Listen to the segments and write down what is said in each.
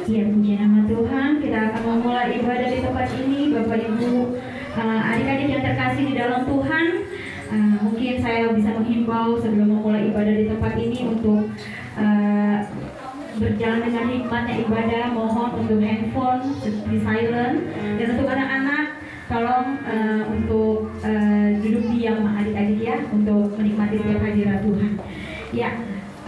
Ya, puji nama Tuhan. Kita akan memulai ibadah di tempat ini, Bapak Ibu, adik-adik yang terkasih di dalam Tuhan. Mungkin saya bisa menghimbau sebelum memulai ibadah di tempat ini untuk berjalan dengan hikmatnya ibadah. Mohon untuk handphone di silent, dan untuk anak-anak tolong untuk duduk diam adik-adik ya, untuk menikmati setiap hadirat Tuhan. Ya.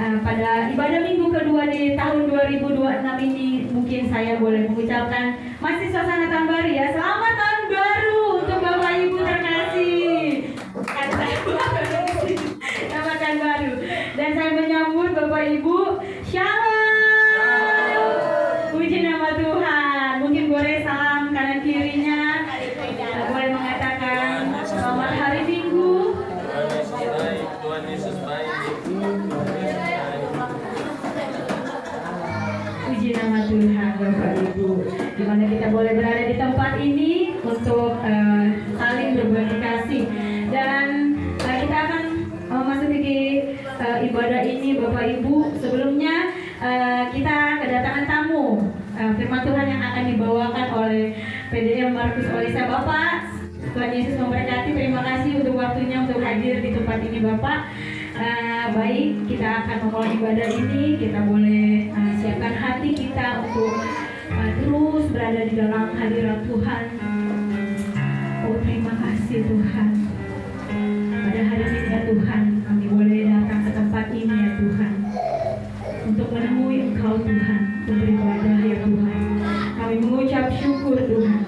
Pada ibadah minggu kedua di tahun 2026 ini mungkin saya boleh mengucapkan masih suasana tahun baru ya. Selamat tahun baru untuk Bapak Ibu terkasih. Selamat tahun baru. Dan saya menyambut Bapak Ibu, Shalom. Puji nama Tuhan. Mungkin boleh salam kanan kirinya. Boleh mengatakan selamat hari Minggu. Tuhan Yesus baik. Puji nama Tuhan Bapak Ibu, dimana kita boleh berada di tempat ini untuk saling berbagi kasih. Dan kita akan memasuki ibadah ini Bapak Ibu. Sebelumnya kita kedatangan tamu firman Tuhan yang akan dibawakan oleh PDM Markus Olisa. Bapak, Tuhan Yesus memberkati. Terima kasih untuk waktunya untuk hadir di tempat ini Bapak. Baik, kita akan memulai ibadah ini. Kita boleh siapkan hati kita untuk terus berada di dalam hadirat Tuhan. Oh, terima kasih Tuhan. Pada hari ini ya Tuhan, kami boleh datang ke tempat ini ya Tuhan, untuk menemui Engkau Tuhan, untuk beribadah ya Tuhan. Kami mengucap syukur Tuhan,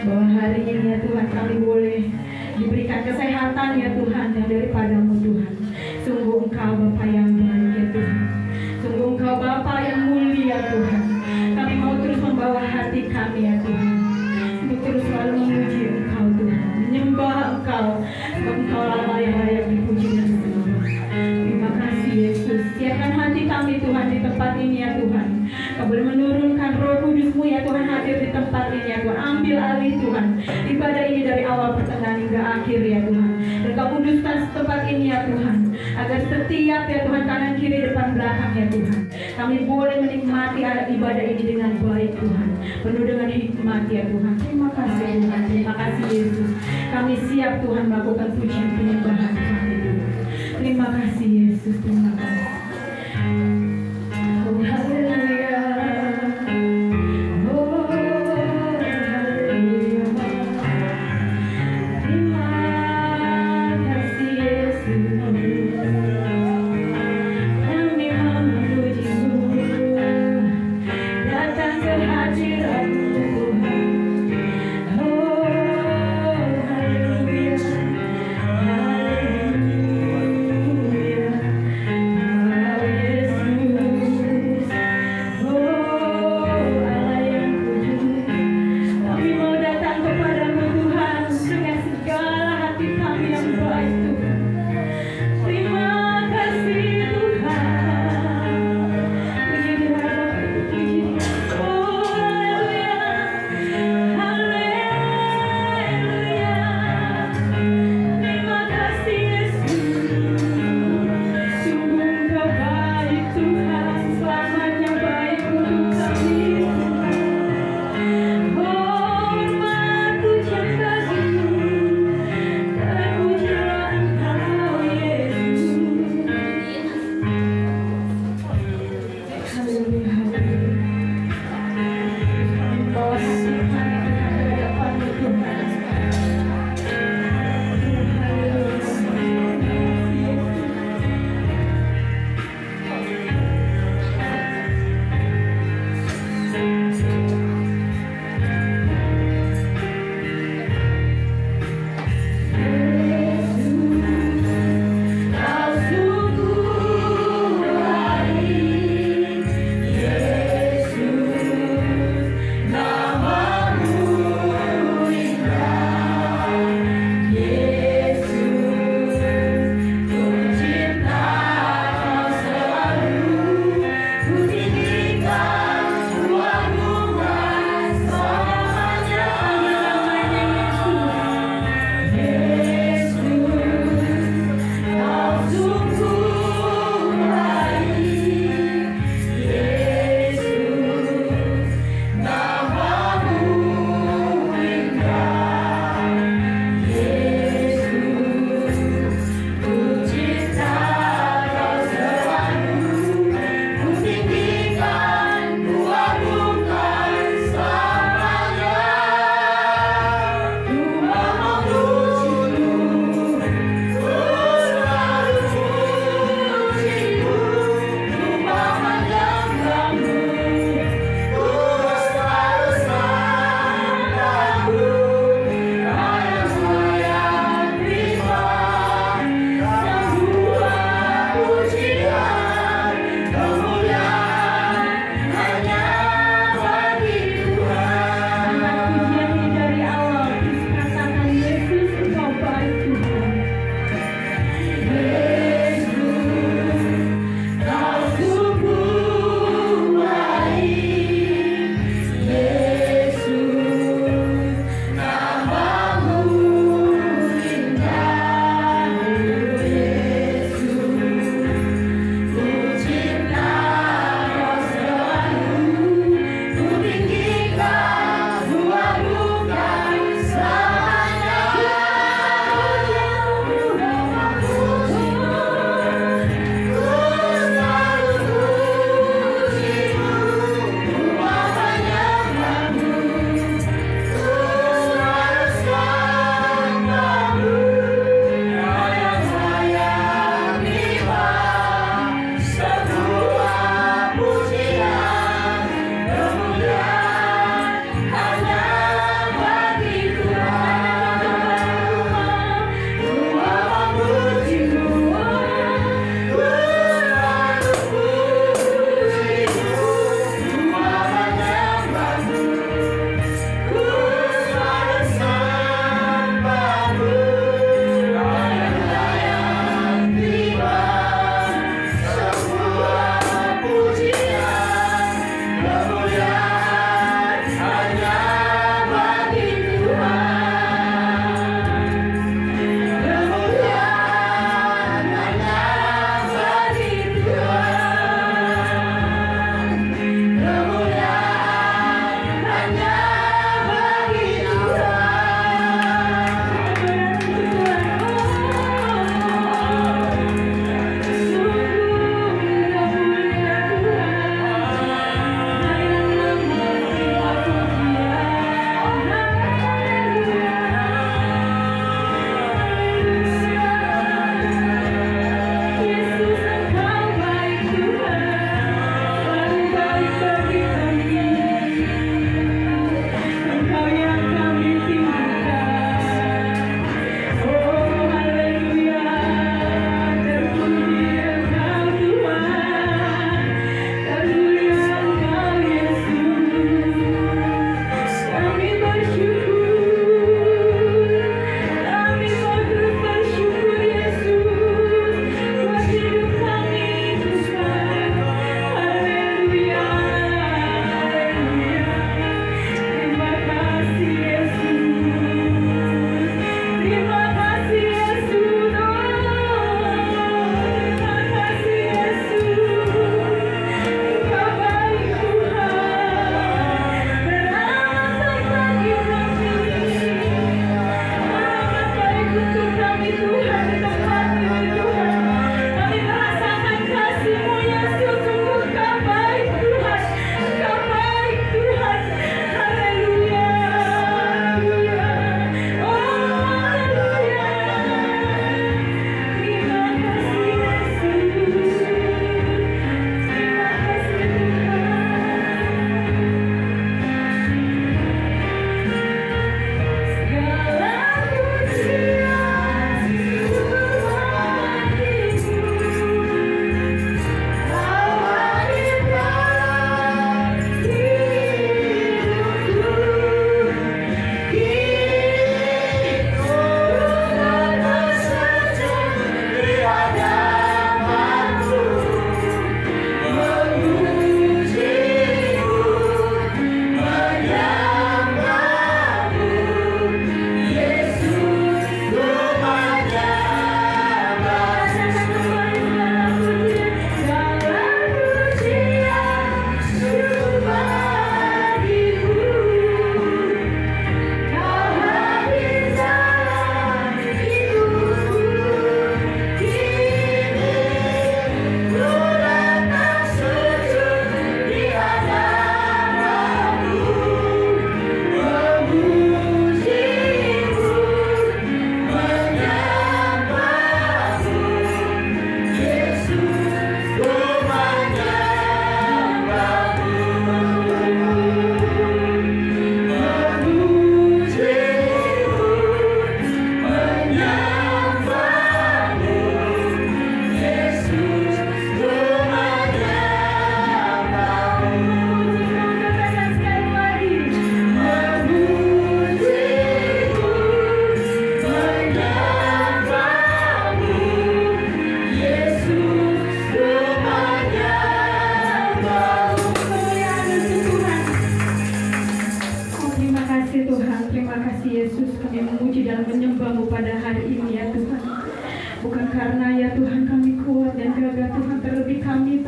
bahwa hari ini ya Tuhan kami boleh diberikan kesehatan ya Tuhan, yang daripadamu Tuhan. Sungguh Engkau Bapa yang baik ya Tuhan. Sungguh Engkau Bapa yang mulia Tuhan. Kami mau terus membawa hati kami ya Tuhan, untuk terus selalu memuji Engkau Tuhan, menyembah Engkau, sebab Engkau Allah yang layak dipuji dan disembah. Terima kasih Yesus. Siapkan hati kami Tuhan di tempat ini ya Tuhan. Kau boleh menurunkan Roh Kudus-Mu ya Tuhan, hadir di tempat ini ya Tuhan. Ambil alih Tuhan ibadah ini dari awal pertengahan hingga akhir ya Tuhan. Dan Kau kuduskan tempat ini ya Tuhan, agar setiap ya Tuhan kanan kiri depan belakang ya Tuhan, kami boleh menikmati ibadah ini dengan baik Tuhan, penuh dengan hikmat ya Tuhan. Terima kasih Tuhan, terima kasih Yesus. Kami siap Tuhan melakukan pujian penyembahan kami Tuhan. Terima kasih Yesus, terima kasih. Oh haleluya. Oh haleluya. Terima kasih Yesus. Kami memuji-Mu, datang ke hadirat-Mu Tuhan. Oh haleluya. Haleluya. Bukan karena ya Tuhan kami kuat dan gagah Tuhan, terlebih kami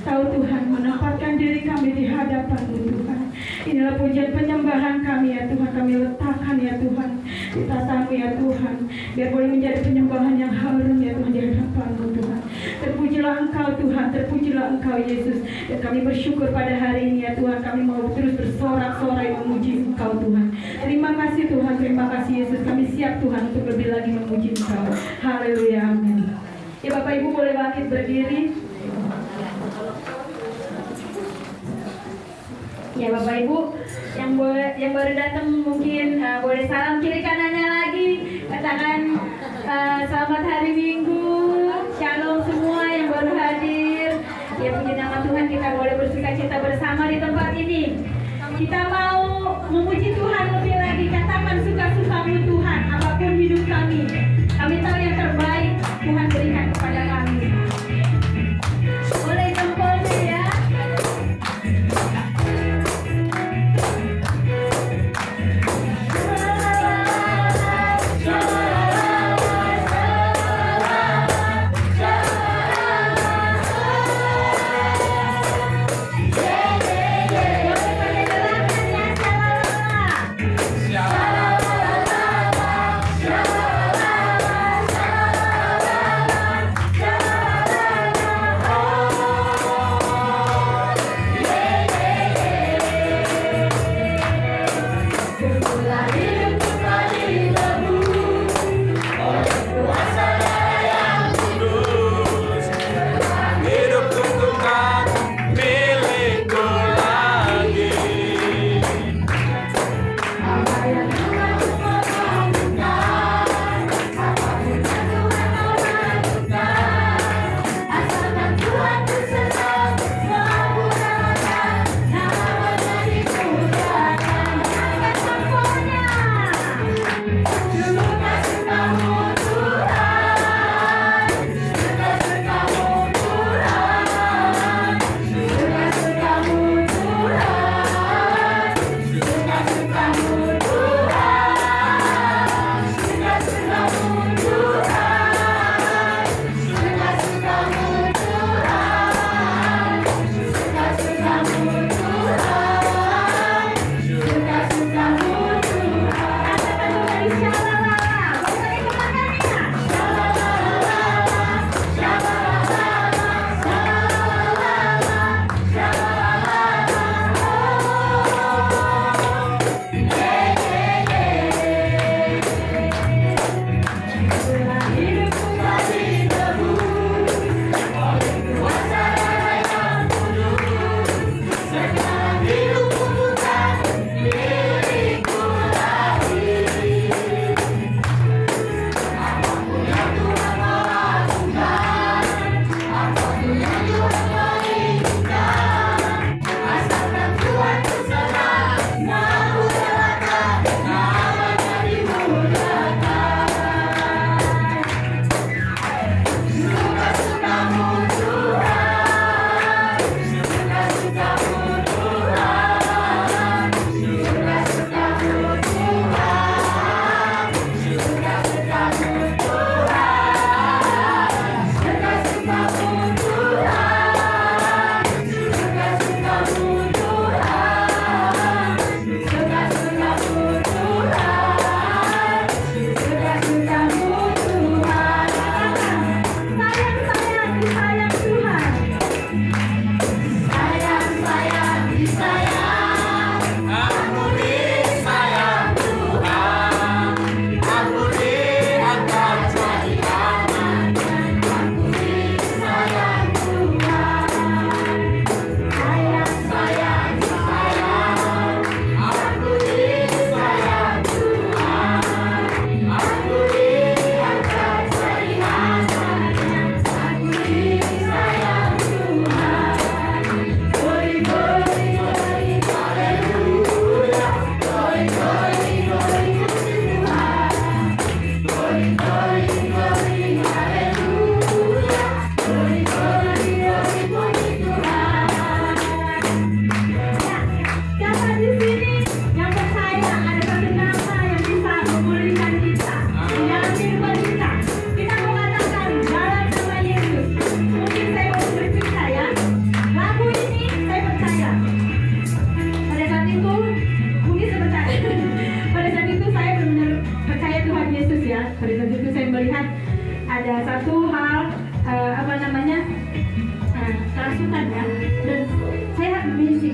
tahu Tuhan menempatkan diri kami di hadapan-Mu Tuhan. Inilah pujian penyembahan kami ya Tuhan, kami letakkan ya Tuhan di tatamu ya Tuhan, biar boleh menjadi penyembahan yang harum ya Tuhan di hadapan-Mu Tuhan. Terpujilah Engkau Tuhan, terpujilah Engkau Yesus. Dan kami bersyukur pada hari ini ya Tuhan, kami mau terus bersorak-sorai memuji Engkau Tuhan. Terima kasih Tuhan, terima kasih Yesus. Kami siap Tuhan untuk lebih lagi memuji Engkau. Haleluya, amin. Ya Bapak Ibu boleh bangkit berdiri. Ya Bapak Ibu yang baru datang mungkin boleh salam kiri kanannya lagi, katakan selamat hari Minggu, shalom semua yang baru hadir. Ya puji nama Tuhan, kita boleh bersukacita bersama di tempat ini. Kita mau memuji Tuhan lebih lagi, katakan suka-sukamu Tuhan, apapun hidup kami. Kami tahu yang terbaik Tuhan berikan kepada kami. Boleh jempolnya ya.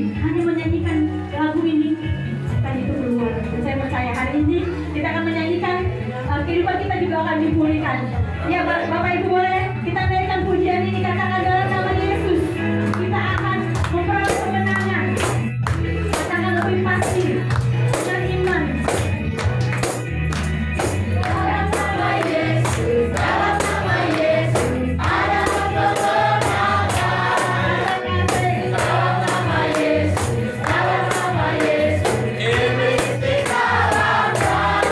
hanya menyanyikan lagu ini, setan itu keluar. Dan saya percaya hari ini kita akan menyanyikan, kehidupan kita juga akan dipulihkan. Ya Bapak Ibu, boleh kita naikkan pujian ini, katakan dalam nama Yesus kita akan memperoleh kemenangan. Katakan lebih pasti dengan iman. Dalam nama Yesus, dalam nama Yesus ada kemenangan. Dalam nama Yesus, dalam nama Yesus iblis dikalahkan.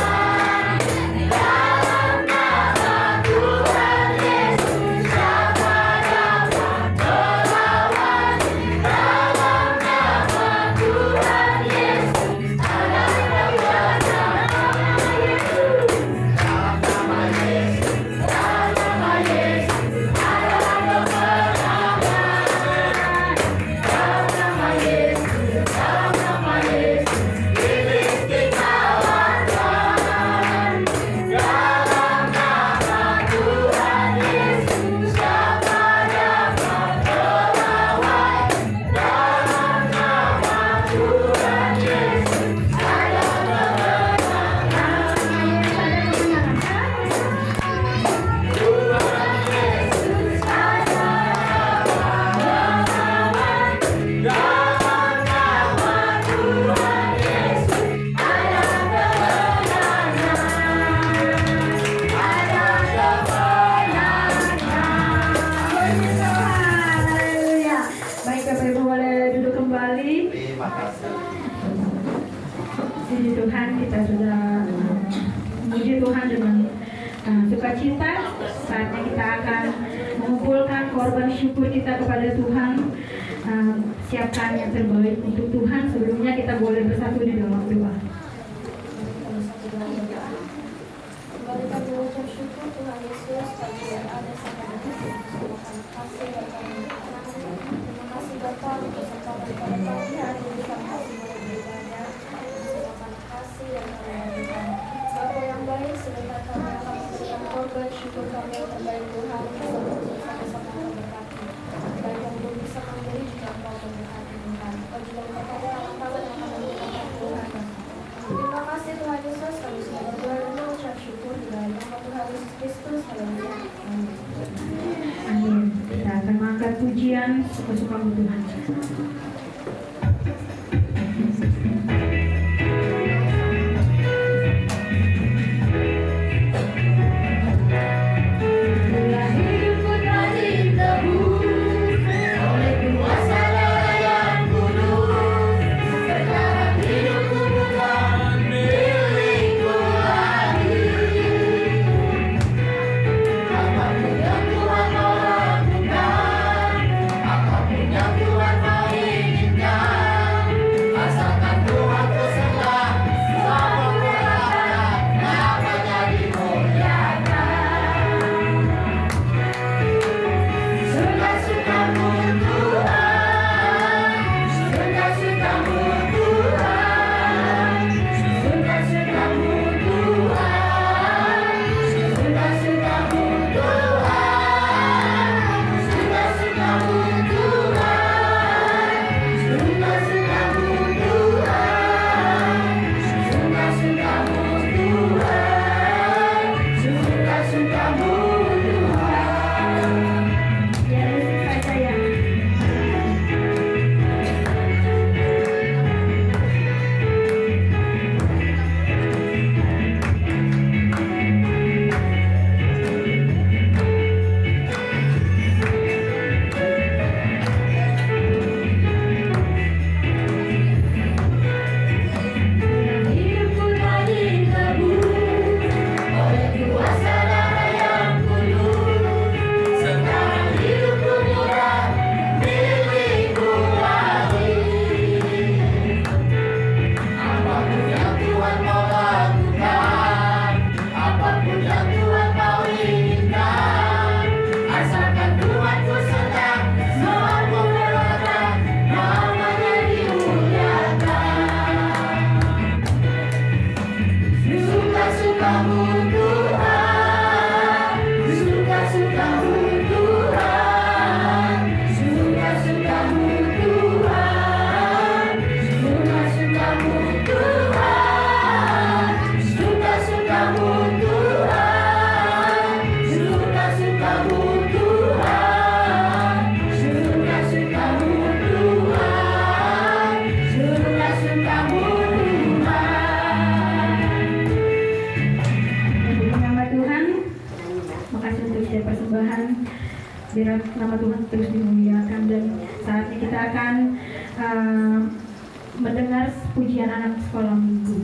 Dalam nama Tuhan Yesus siapa dapat melawan? Dalam nama Tuhan Yesus ada kemenangan. Dalam nama Yesus, dalam nama Yesus ada kemenangan. Dalam nama Yesus, dalam nama Yesus iblis dikalahkan. Dalam nama Tuhan Yesus siapa dapat melawan? Dalam nama Tuhan Yesus ada kemenangan. Tuhan Yesus ada kemenangan. Dalam nama Tuhan Yesus ada kemenangan. Haleluya. Baik Bapak Ibu, boleh duduk kembali. Terima kasih. Puji Tuhan, kita sudah memuji Tuhan dengan sukacita. Saatnya kita akan mengumpulkan korban syukur kita kepada Tuhan. Siapkan yang terbaik untuk Tuhan. Sebelumnya kita boleh bersatu di dalam doa. Kembali kami mengucap syukur Tuhan Yesus kami yang ada sama dengan terima kasih Bapa. Terima kasih Bapa untuk kesempatan pada pagi hari ini kami masih boleh beribadah. Terima kasih dan kami berikan Bapa yang baik. Sebentar kami akan memberikan korban syukur kami yang terbaik Tuhan. Sama-sama memberkati. Dan yang belum bisa memberi juga Engkau memberkati Tuhan. Kau juga memberkati tangan-tangan yang akan memberikan Tuhan. Terima kasih Tuhan Yesus, kami sudah berdoa dan mengucap syukur di dalam nama Tuhan Yesus Kristus. Haleluya. Amin. Amin. Kita akan mengangkat pujian suka-sukamu Tuhan. Bila hidupku telah ditebus oleh kuasa darah yang kudus, sekarang hidupku bukan milikku lagi. Apapun yang Tuhan mau lakukan, apapun yang Tuhan mau ingin terus dimuliakan. Dan saat ini kita akan mendengar pujian anak sekolah minggu.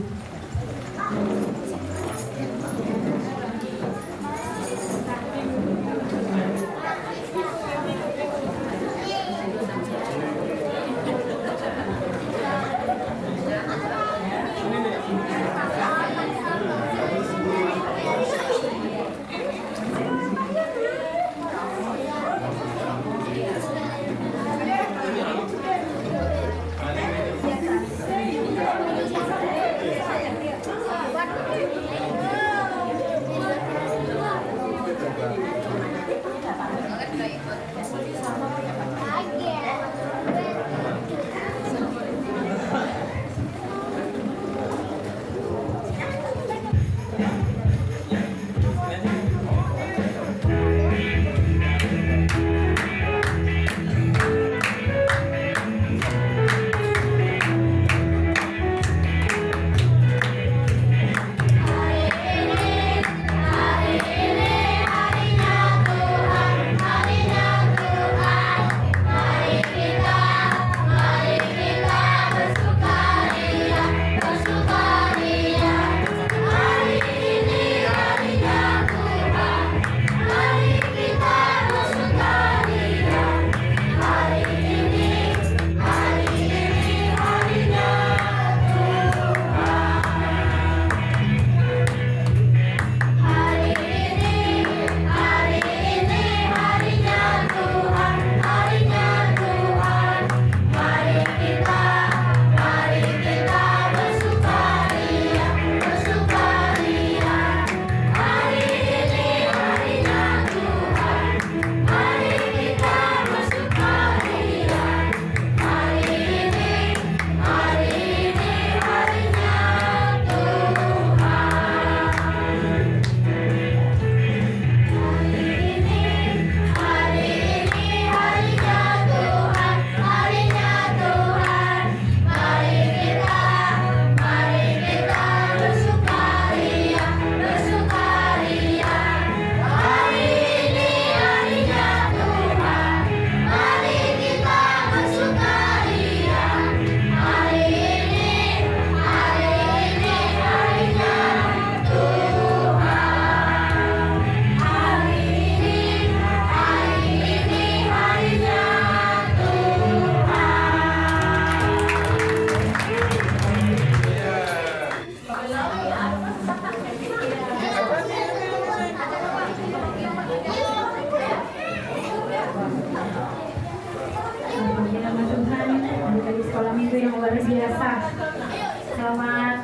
Selamat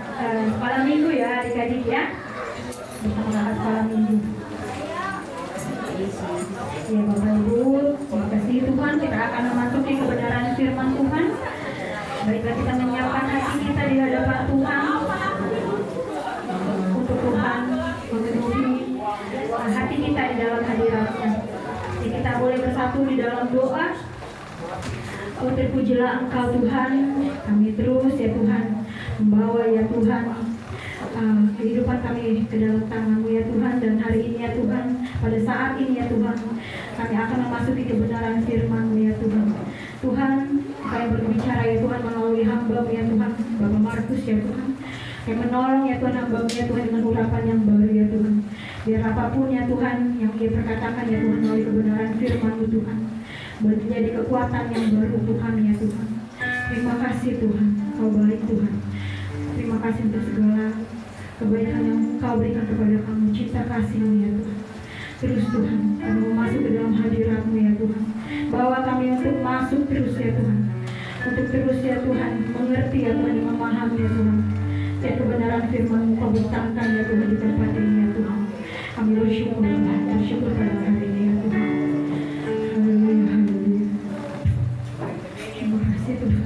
sekolah minggu ya adik-adik ya. Bersama sekolah minggu. Ya Bapak Ibu, terima kasih Tuhan, kita akan memasuki kebenaran firman Tuhan. Baiklah kita menyiapkan hati kita di hadapan Tuhan untuk Tuhan memenuhi hati kita di dalam hadirat-Nya. Jadi kita boleh bersatu di dalam doa. Oh terpujilah Engkau Tuhan, kami terus ya Tuhan membawa ya Tuhan kehidupan kami ke dalam tangan-Mu ya Tuhan. Dan hari ini ya Tuhan, pada saat ini ya Tuhan, kami akan memasuki kebenaran firman-Mu ya Tuhan. Tuhan, Kau berbicara ya Tuhan melalui hamba-Mu ya Tuhan, Bapak Markus ya Tuhan, yang menolong ya Tuhan hamba-Mu ya Tuhan dengan urapan yang baru ya Tuhan. Biar apapun ya Tuhan yang Dia perkatakan ya Tuhan melalui kebenaran firman-Mu Tuhan, menjadi kekuatan yang baru Tuhan ya Tuhan. Terima kasih Tuhan, Kau baik Tuhan. Terima kasih untuk segala kebaikan yang Kau berikan kepada kami, cinta kasih-Mu ya Tuhan. Terus Tuhan, kami mau masuk ke dalam hadirat-Mu ya Tuhan. Bawa kami untuk masuk terus ya Tuhan. Untuk terus ya Tuhan, mengerti ya Tuhan, memahami ya Tuhan. Dan kebenaran firman-Mu Kau bentangkan ya Tuhan di tempat ini ya Tuhan. Kami bersyukur Tuhan, bersyukur pada hari ini ya Tuhan. Haleluya, haleluya. Terima kasih Tuhan.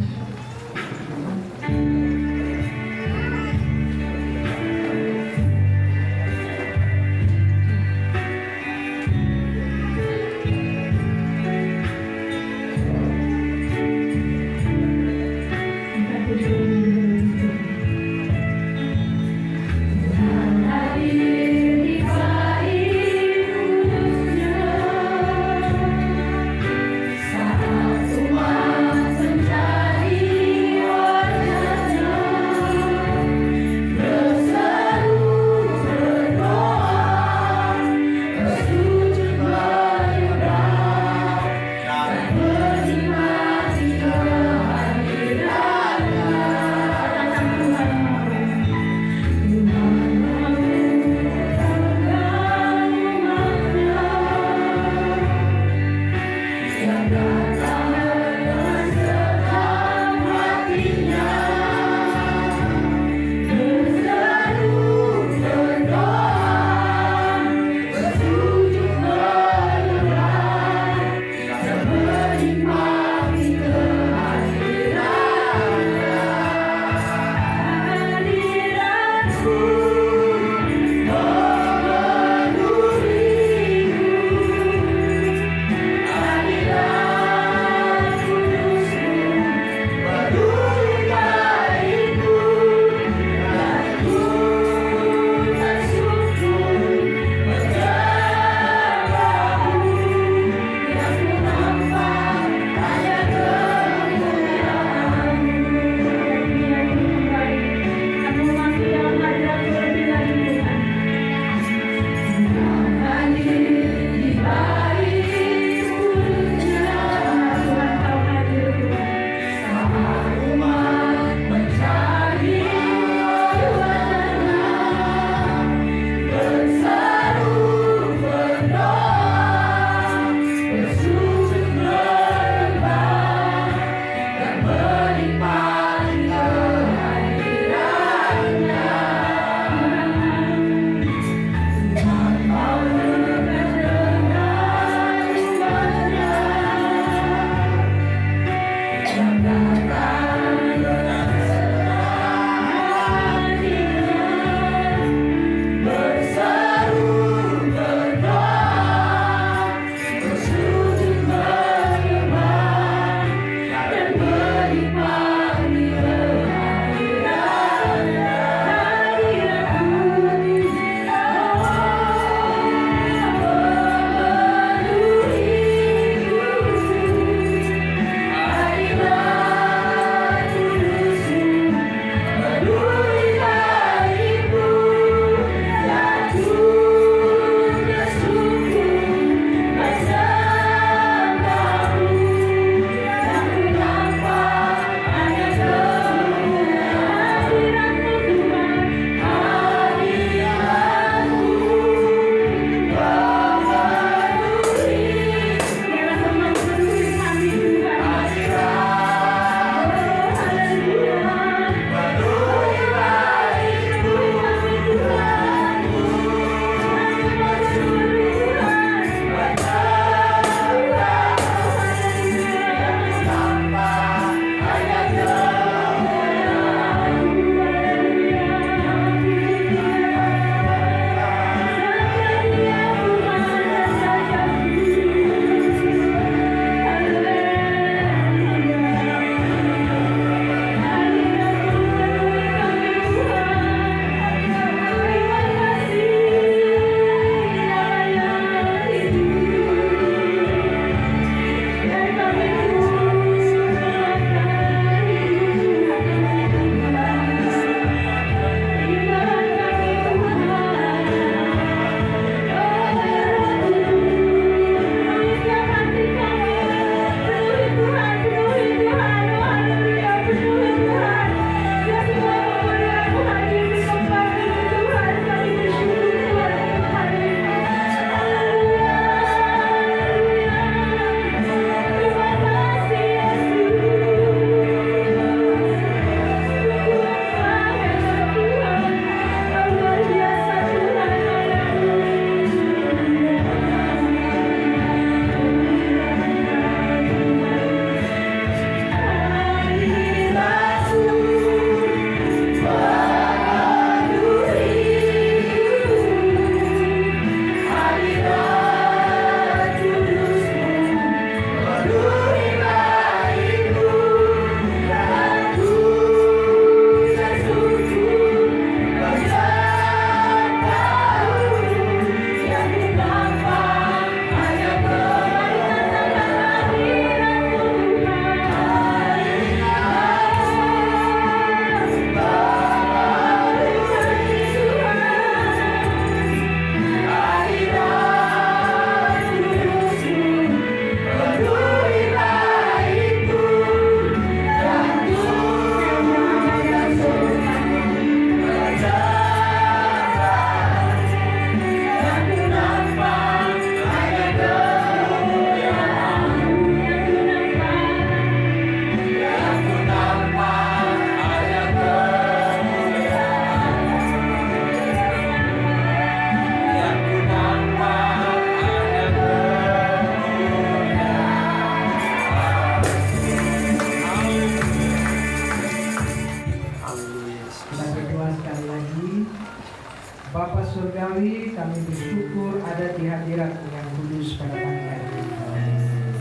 surgawi, kami bersyukur ada di hadirat-Mu yang kudus pada pagi hari ini.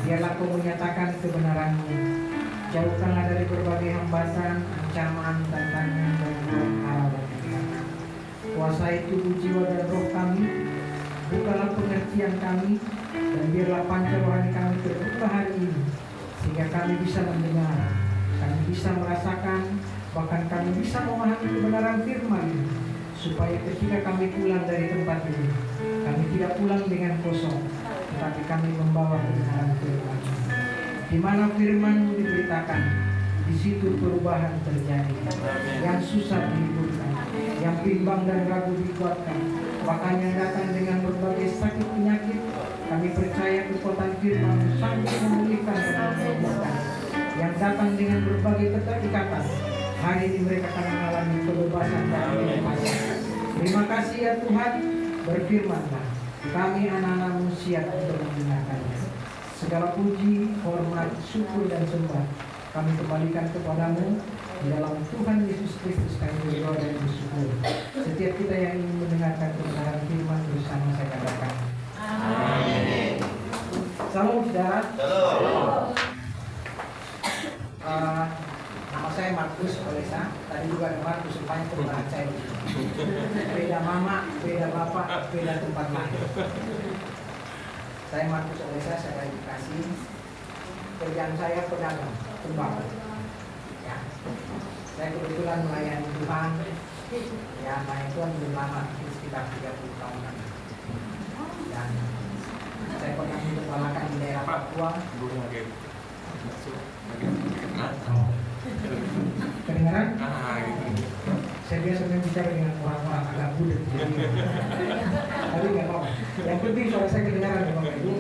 Biarlah Kau menyatakan kebenaran-Mu. Jauhkanlah dari berbagai hambatan, ancaman, tantangan, dan hal dan kejahatan. Kuasai tubuh, jiwa, dan roh kami. Bukalah pengertian kami, dan biarlah panca rohani kami terbuka hari ini, sehingga kami bisa mendengar, kami bisa merasakan, bahkan kami bisa memahami kebenaran firman, supaya ketika kami pulang dari tempat ini, kami tidak pulang dengan kosong, tetapi kami membawa kebenaran firman. Di mana firman-Mu diberitakan, di situ perubahan terjadi. Yang susah dihiburkan, yang bimbang dan ragu dikuatkan, bahkan yang datang dengan berbagai sakit penyakit, kami percaya kekuatan firman-Mu sanggup memulihkan dan menyembuhkan. Yang datang dengan berbagai keterikatan, hari ini mereka akan mengalami kebebasan dan kebebasan. Terima kasih ya Tuhan, berfirman-Lah, kami anak-anak-Mu siap untuk mendengarkannya. Segala puji, hormat, syukur dan sembah kami kembalikan kepadamu di dalam Tuhan Yesus Kristus kami berdoa dan bersyukur. Setiap kita yang ingin mendengarkan kebenaran firman bersama saya katakan amin. Salam saudara. Nama saya Markus Olesa. Tadi juga ada Markus, rupanya kebenaran saya. Beda mama, beda bapak, beda tempat lahir. Saya Markus Olesa, saya edukasi. Kerjaan saya pedagang tembakau. Ya. Saya kebetulan melayani Tuhan. Ya, melayani Tuhan belum lama, sekitar 30 tahunan. Dan saya pernah mengembalakan di daerah Papua. Kedengaran? Saya biasanya bicara dengan orang-orang agak bulat. Tapi nggak apa-apa. Yang penting suara saya kedengaran Bapak Ibu.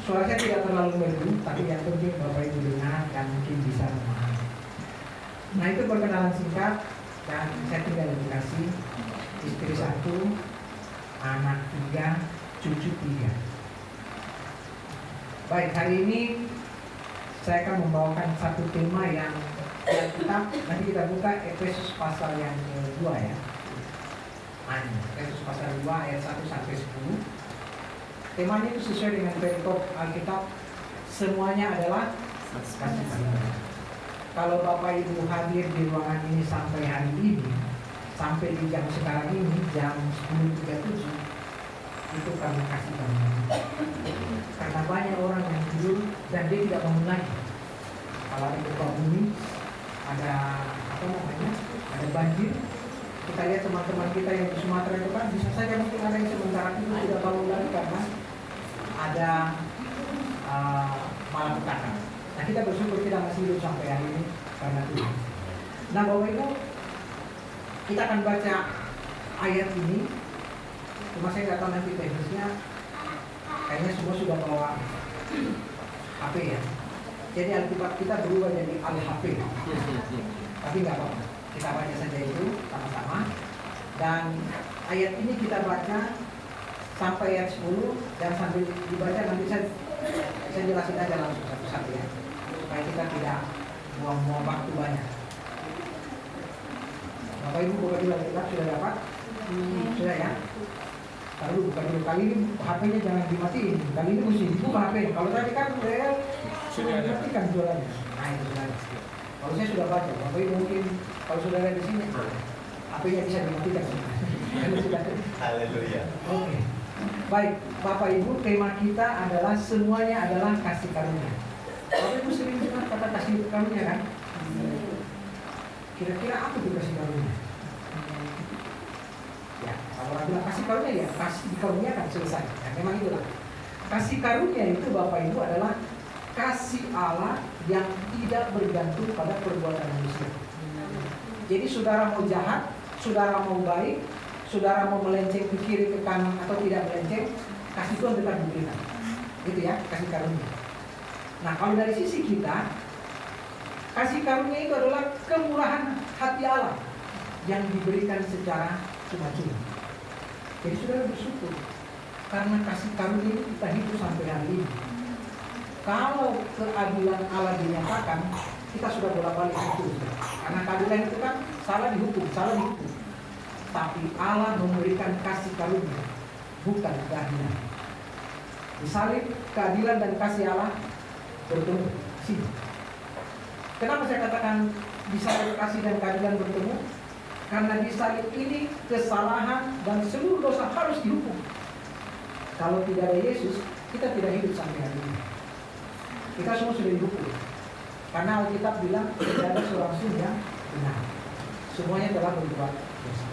Suara saya tidak terlalu merdu, tapi yang penting Bapak Ibu dengar dan mungkin bisa memahami. Nah, itu perkenalan singkat. Dan saya tinggal di Bekasi. Istri 1, anak 3, cucu 3. Baik, hari ini saya akan membawakan satu tema yang nanti kita buka Efesus pasal yang kedua ya. Efesus pasal 2 ayat 1 sampai 10. Temanya itu sesuai dengan perikop Alkitab, semuanya adalah kasih karunia. Kalau Bapak Ibu hadir di ruangan ini sampai hari ini, sampai di jam sekarang ini, jam 10.37, itu karena kasih karunia. Karena banyak orang yang tidur dan dia tidak bangun lagi. Kalau ada gempa bumi, ada banjir, kita lihat teman-teman kita yang di Sumatera itu kan bisa saja mungkin ada yang sementara itu tidak bangun lagi karena ada malapetaka. Nah, kita bersyukur kita masih hidup sampai hari ini karena Tuhan. Nah, Bapak Ibu, kita akan baca ayat ini. Cuma saya nggak tahu nanti teknisnya. Kayaknya semua sudah bawa HP ya. Jadi Alkitab kita berubah jadi Al-HP. Tapi nggak apa-apa. Kita baca saja itu sama-sama. Dan ayat ini kita baca sampai ayat 10 dan sambil dibaca nanti saya jelasin aja langsung satu-satu ya. Supaya kita tidak buang-buang waktu banyak. Bapak Ibu buka dulu Alkitab, sudah dapat? Sudah ya? Lalu buka dulu. Kali ini HP-nya jangan dimatiin. Kali ini mesti dibuka HP. Kalau tadi kan sudah dimatikan jualannya. Nah itu sudah. Kalau saya sudah baca, Bapak Ibu mungkin kalau sudah ada di sini, HP-nya bisa dimatikan. Haleluya. Oke. Baik, Bapak Ibu, tema kita adalah semuanya adalah kasih karunia. Bapak Ibu sering dengar kata kasih karunia kan? Kira-kira apa itu kasih karunia? Ya, kalau orang bilang kasih karunia ya, kasih dikaruniakan selesai. Ya, memang itulah. Kasih karunia itu Bapak Ibu adalah kasih Allah yang tidak bergantung pada perbuatan manusia. Jadi saudara mau jahat, saudara mau baik, saudara mau melenceng ke kiri ke kanan atau tidak melenceng, kasih Tuhan tetap diberikan. Itu ya, kasih karunia. Nah, kalau dari sisi kita, kasih karunia itu adalah kemurahan hati Allah yang diberikan secara cuma-cuma. Jadi saudara bersyukur karena kasih karunia itu kita hidup sampai hari ini. Kalau keadilan Allah dinyatakan, kita sudah bolak-balik itu. Karena keadilan itu kan salah dihukum. tapi Allah memberikan kasih karunia, bukan keadilan. Di salib keadilan dan kasih Allah bertemu. Sini. Kenapa saya katakan di salib kasih dan keadilan bertemu? Karena di salib ini kesalahan dan seluruh dosa harus dihukum. Kalau tidak ada Yesus, kita tidak hidup sampai hari ini. Kita semua sudah dihukum. Karena Alkitab bilang tidak ada seorang pun yang benar. Semuanya telah berbuat dosa.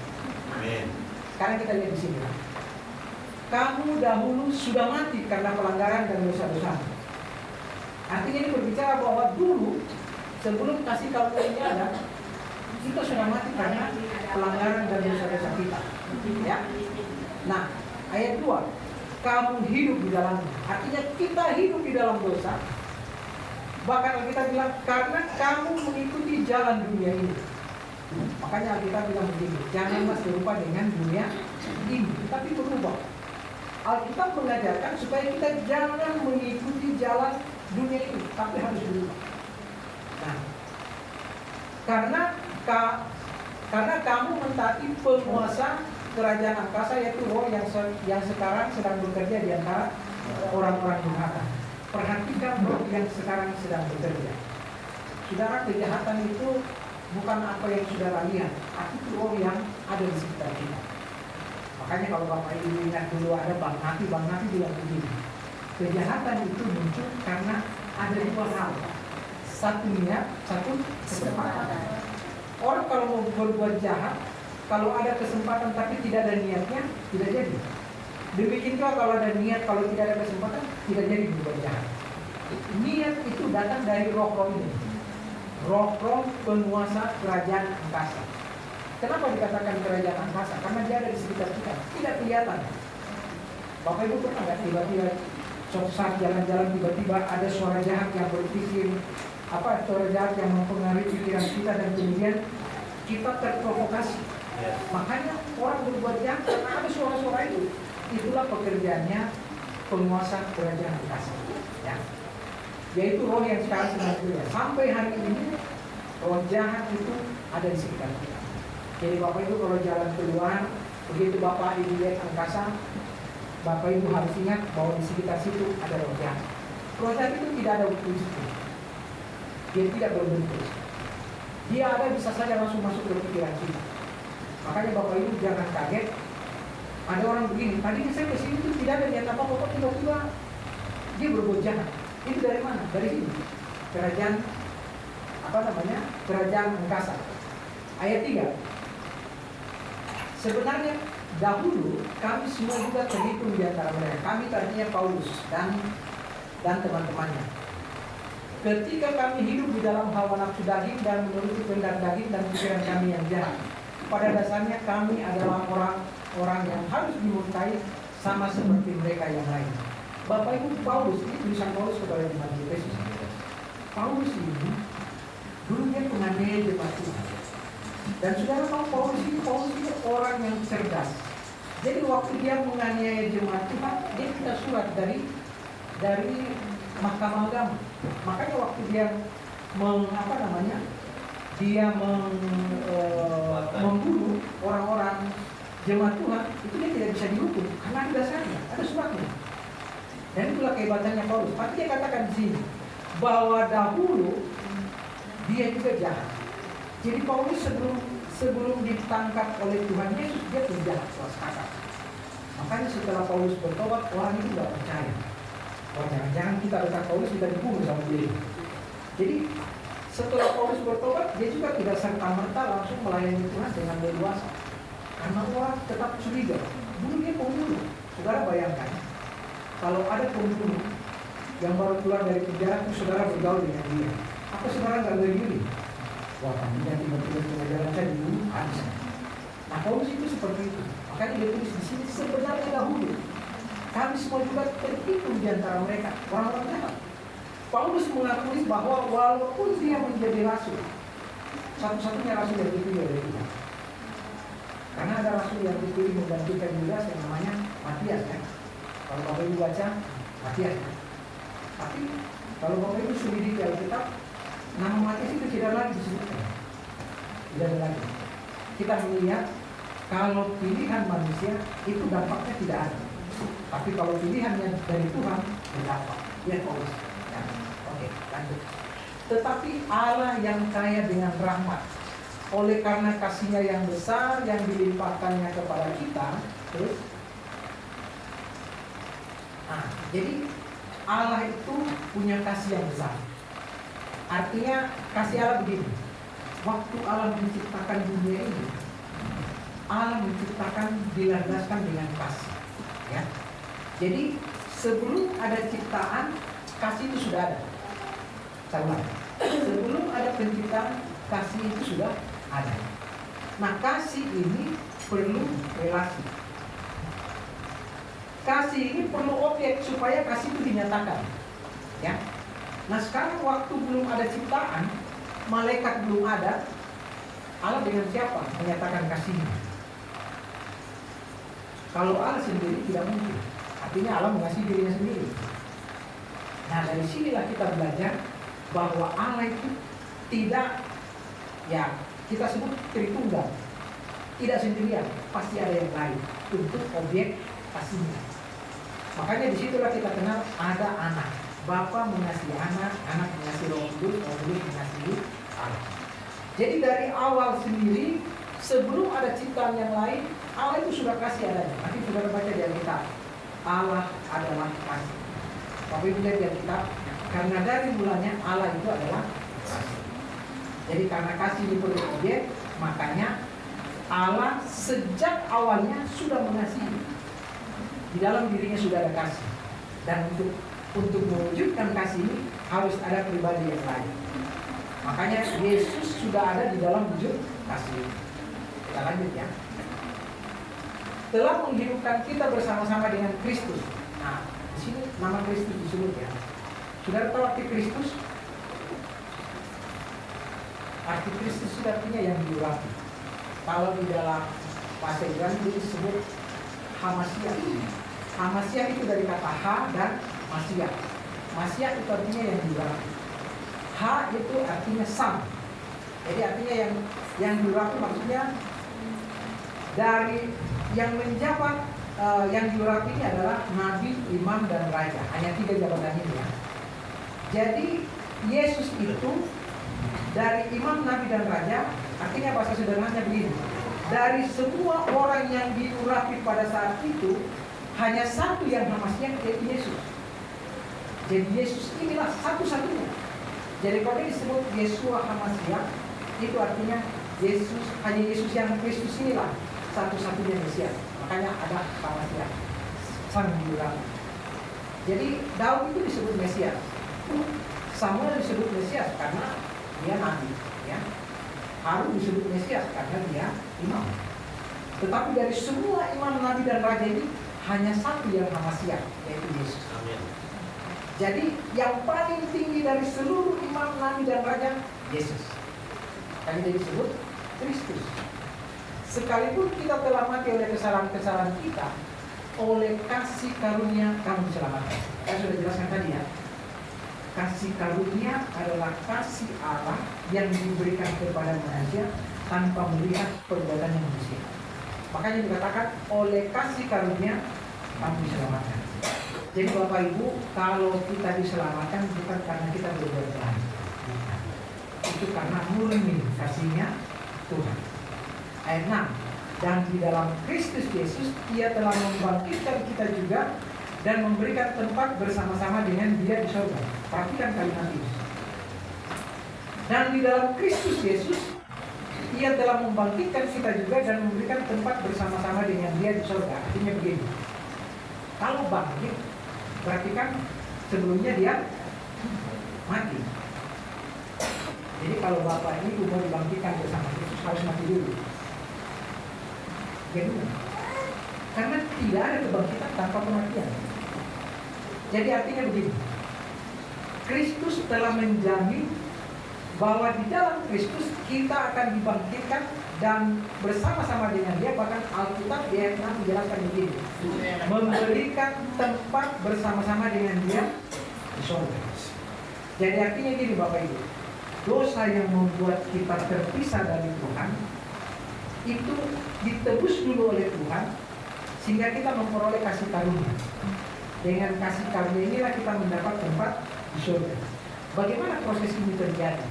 Amin. Sekarang kita lihat di sini. Kamu dahulu sudah mati karena pelanggaran dan dosa-dosa. Artinya ini berbicara bahwa dulu sebelum kasih karunia ini ada, kita sudah mati karena pelanggaran dan dosa-dosa kita. Ya. Nah, ayat 2, kamu hidup di dalamnya. Artinya kita hidup di dalam dosa. Bahkan kita bilang karena kamu mengikuti jalan dunia ini. Makanya Alkitab bilang begini, janganlah serupa dengan dunia ini, tapi berubah. Alkitab mengajarkan supaya kita jangan mengikuti jalan dunia ini, tapi harus berubah. Nah, karena kamu mentaati penguasa kerajaan angkasa, yaitu roh yang sekarang sedang bekerja di antara orang-orang durhaka. Perhatikan roh yang sekarang sedang bekerja. Saudara, kejahatan itu bukan apa yang saudara lihat, tapi itu roh yang ada di sekitar kita. Makanya kalau Bapak Ibu ingat dulu ada Bang Nafi bilang begini, kejahatan itu muncul karena ada dua hal. Satu niat, satu kesempatan. Orang kalau mau berbuat jahat, kalau ada kesempatan tapi tidak ada niatnya, tidak jadi. Demikian juga kalau ada niat, kalau tidak ada kesempatan, tidak jadi berbuat jahat. Niat itu datang dari roh-roh ini. Roh-roh penguasa kerajaan angkasa. Kenapa dikatakan kerajaan angkasa? Karena dia ada di sekitar kita, tidak kelihatan. Bapak Ibu pernah nggak tiba-tiba suatu saat jalan-jalan tiba-tiba ada suara jahat yang berpikir, suara jahat yang mempengaruhi pikiran kita dan kemudian kita terprovokasi. Makanya orang berbuat jahat karena ada suara-suara itu. Itulah pekerjaannya penguasa kerajaan angkasa. Ya. Yaitu roh yang sekarang sedang bekerja. Sampai hari ini roh jahat itu ada di sekitar kita. Jadi Bapak Ibu kalau jalan keluar, begitu Bapak Ibu lihat angkasa, Bapak Ibu harus ingat bahwa di sekitar situ ada roh jahat. Roh jahat itu tidak ada wujud. Dia tidak berbentuk. Dia ada bisa saja langsung masuk ke pikiran kita. Makanya Bapak Ibu jangan kaget. Ada orang begini, tadinya saya kesini itu tidak ada niat apa-apa, tiba-tiba dia berbuat jahat. Itu dari mana? Dari sini. Kerajaan kerajaan angkasa. Ayat 3. Sebenarnya dahulu kami semua juga terhitung di antara mereka. Kami tadinya Paulus dan teman-temannya. Ketika kami hidup di dalam hawa nafsu daging dan menuruti kehendak daging dan pikiran kami yang jahat, pada dasarnya kami adalah orang yang harus dimurkai sama seperti mereka yang lain. Bapak Ibu, Paulus ini tulisan Paulus kepada jemaat Efesus. Paulus ini dulunya penganiaya jemaat Tuhan. Dan saudara tahu Paulus ini orang yang cerdas. Jadi waktu dia menganiaya jemaat Tuhan, dia minta surat dari Mahkamah Agama. Makanya waktu dia membunuh orang-orang jemaat Tuhan, itu dia tidak bisa dihukum karena ada dasarnya, ada suratnya. Dan itulah kehebatannya Paulus. Tapi dia katakan di sini bahwa dahulu dia juga jahat. Jadi Paulus sebelum ditangkap oleh Tuhan Yesus, dia pun jahat kasar. Makanya setelah Paulus bertobat, orang itu tidak percaya. Wah, jangan-jangan kita dekat Paulus, kita dibunuh sama dia. Jadi setelah Paulus bertobat, dia juga tidak serta-merta langsung melayani Tuhan dengan leluasa. Karena orang tetap curiga. Dulu dia pembunuh. Saudara bayangkan, kalau ada pembunuh yang baru keluar dari penjara, saudara bergaul dengan dia. Apa saudara nggak berdiri? Wah, kaminya tiba-tiba pengajaran saya dibunuh, habis. Nah, Paulus itu seperti itu. Makanya dia tulis di sini sebenarnya dahulu kami semua juga terhitung di antara mereka, orang-orang jahat. Paulus mengakui bahwa walaupun dia menjadi rasul, satu-satunya rasul yang dipilih oleh Tuhan. Karena ada rasul yang dipilih menggantikan Yudas yang namanya Matias kan. Kalau Bapak Ibu baca Matias kan. Tapi kalau Bapak Ibu selidiki Alkitab, nama Matias itu tidak lagi disebutkan. Tidak ada lagi. Kita melihat Kalau pilihan manusia itu dampaknya tidak ada. Tapi kalau pilihannya dari Tuhan, berdampak. Ya, Paulus. Ya. Oke, lanjut. Tetapi Allah yang kaya dengan rahmat, oleh karena kasih-Nya yang besar yang dilimpahkannya kepada kita, terus. Nah, jadi Allah itu punya kasih yang besar. Artinya kasih Allah begini. Waktu Allah menciptakan dunia ini, Allah menciptakan dilandaskan dengan kasih. Ya. Jadi sebelum ada ciptaan, kasih itu sudah ada. Saya ulang. Sebelum ada penciptaan, kasih itu sudah ada. Nah, kasih ini perlu relasi. Kasih ini perlu objek supaya kasih itu dinyatakan. Ya. Nah, sekarang waktu belum ada ciptaan, malaikat belum ada, Allah dengan siapa menyatakan kasihnya? Kalau Allah sendiri tidak mungkin. Artinya Allah mengasihi dirinya sendiri. Nah, dari sinilah kita belajar bahwa Allah itu tidak, ya kita sebut Tritunggal, tidak sendirian, pasti ada yang lain untuk objek kasihnya. Makanya disitulah kita kenal ada anak. Bapa mengasihi anak, anak mengasihi Roh Kudus, Roh Kudus mengasihi Allah. Jadi dari awal sendiri, sebelum ada ciptaan yang lain, Allah itu sudah kasih adanya. Nanti saudara baca di Alkitab, Allah adalah kasih. Tapi lihat di Alkitab, karena dari mulanya Allah itu adalah kasih. Jadi karena kasih ini perlu objek, makanya Allah sejak awalnya sudah mengasihi. Di dalam dirinya sudah ada kasih. Dan untuk mewujudkan kasih ini harus ada pribadi yang lain. Makanya Yesus sudah ada di dalam wujud kasih. Kita lanjut ya. Telah menghidupkan kita bersama-sama dengan Kristus. Nah, di sini nama Kristus disebut ya. Saudara tahu arti Kristus? Arti Kristus itu artinya yang diurapi. Kalau di dalam bahasa Ibrani itu disebut Hamasiah. Hamasiah itu dari kata ha dan Masiah. Masiah itu artinya yang diurapi. Ha itu artinya sam. Jadi artinya yang diurapi maksudnya dari yang menjabat yang diurapi ini adalah nabi, imam, dan raja. Hanya 3 jabatan ini ya. Jadi Yesus itu dari imam, nabi, dan raja. Artinya bahasa sederhananya begini. Dari semua orang yang diurapi pada saat itu, hanya satu yang Hamasiah, yaitu Yesus. Jadi Yesus inilah satu-satunya. Jadi kalau disebut Yesua Hamasiah, itu artinya Yesus, hanya Yesus yang Kristus inilah satu-satunya Mesias. Makanya ada Hamasiah, sang diurapi. Jadi Daud itu disebut Mesias. Samuel disebut Mesias karena dia nabi, ya. Harun disebut Mesias karena dia imam. Tetapi dari semua imam, nabi, dan raja ini hanya satu yang Hamasiah, yaitu Yesus. Amin. Jadi yang paling tinggi dari seluruh imam, nabi, dan raja, Yesus. Kami jadi disebut Kristus. Sekalipun kita telah mati oleh kesalahan-kesalahan kita, oleh kasih karunia kamu diselamatkan. Saya sudah jelaskan tadi ya. Kasih karunia adalah kasih Allah yang diberikan kepada manusia tanpa melihat perbuatan manusia. Makanya dikatakan oleh kasih karunia kamu diselamatkan. Jadi Bapak Ibu, kalau kita diselamatkan bukan karena kita berbuat baik, itu karena murni kasihnya Tuhan. Ayat 6, dan di dalam Kristus Yesus Ia telah membangkitkan kita juga dan memberikan tempat bersama-sama dengan Dia di surga. Perhatikan kalimat ini. Dan di dalam Kristus Yesus Ia telah membangkitkan kita juga dan memberikan tempat bersama-sama dengan Dia di surga. Artinya begini, kalau bangkit berarti kan sebelumnya dia mati. Jadi kalau Bapak ini mau dibangkitkan bersama Kristus harus mati dulu. Kedua, karena tidak ada kebangkitan tanpa kematian. Jadi artinya begini, Kristus telah menjamin bahwa di dalam Kristus kita akan dibangkitkan dan bersama-sama dengan Dia. Bahkan Alkitab di ayat 6 menjelaskan begini, memberikan tempat bersama-sama dengan Dia di surga. Jadi artinya gini Bapak Ibu, dosa yang membuat kita terpisah dari Tuhan itu ditebus dulu oleh Tuhan sehingga kita memperoleh kasih karunia. Dengan kasih karunia inilah kita mendapat tempat di surga. Bagaimana proses ini terjadi?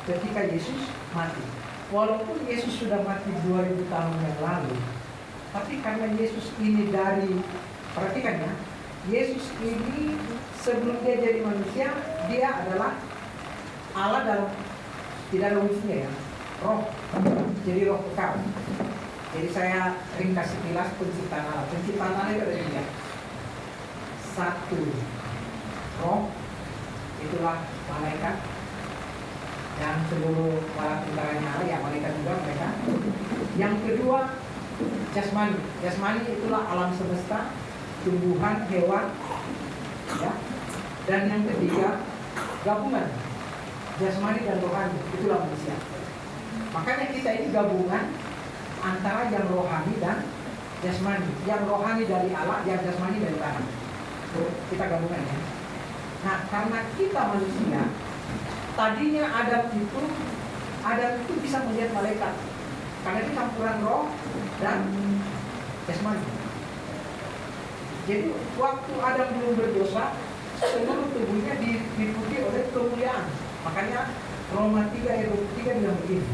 Ketika Yesus mati. Walaupun Yesus sudah mati 2000 tahun yang lalu, tapi karena Yesus ini perhatikan ya, Yesus ini sebelum dia jadi manusia, dia adalah Allah dalam, tidak ada wujudnya ya, roh. Jadi roh kekal. Jadi saya ringkas sekilas penciptaan Allah. Penciptaan Allah itu ada tiga. Satu, roh, itulah malaikat dan seluruh bala tentaranya Allah, ya malaikat juga mereka. Yang kedua, jasmani. Jasmani itulah alam semesta, tumbuhan, hewan, ya. Dan yang ketiga, gabungan jasmani dan rohani, itulah manusia. Makanya kita ini gabungan antara yang rohani dan jasmani. Yang rohani dari Allah, yang jasmani dari tanah. Kita gabungan ya. Nah, karena kita manusia, tadinya Adam itu bisa melihat malaikat. Karena itu campuran roh dan jasmani. Jadi waktu Adam belum berdosa, seluruh tubuhnya diliputi oleh kemuliaan. Makanya Roma 3 ayat 23 bilang begini,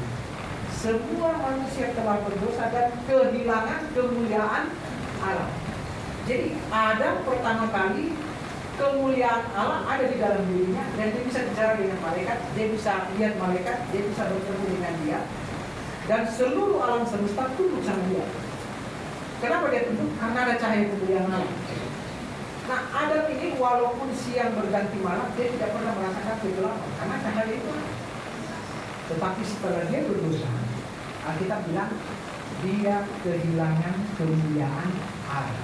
semua manusia telah berdosa dan kehilangan kemuliaan Allah. Jadi Adam pertama kali kemuliaan Allah ada di dalam dirinya, dan dia bisa bicara dengan malaikat, dia bisa lihat malaikat, dia bisa bertemu dengan dia, dan seluruh alam semesta tunduk sama dia. Kenapa dia tunduk? Karena ada cahaya kemuliaan Allah. Nah, Adam ini walaupun siang berganti malam, dia tidak pernah merasakan kegelapan karena cahaya itu. Tetapi setelah dia berdosa, Alkitab bilang dia kehilangan kemuliaan Allah.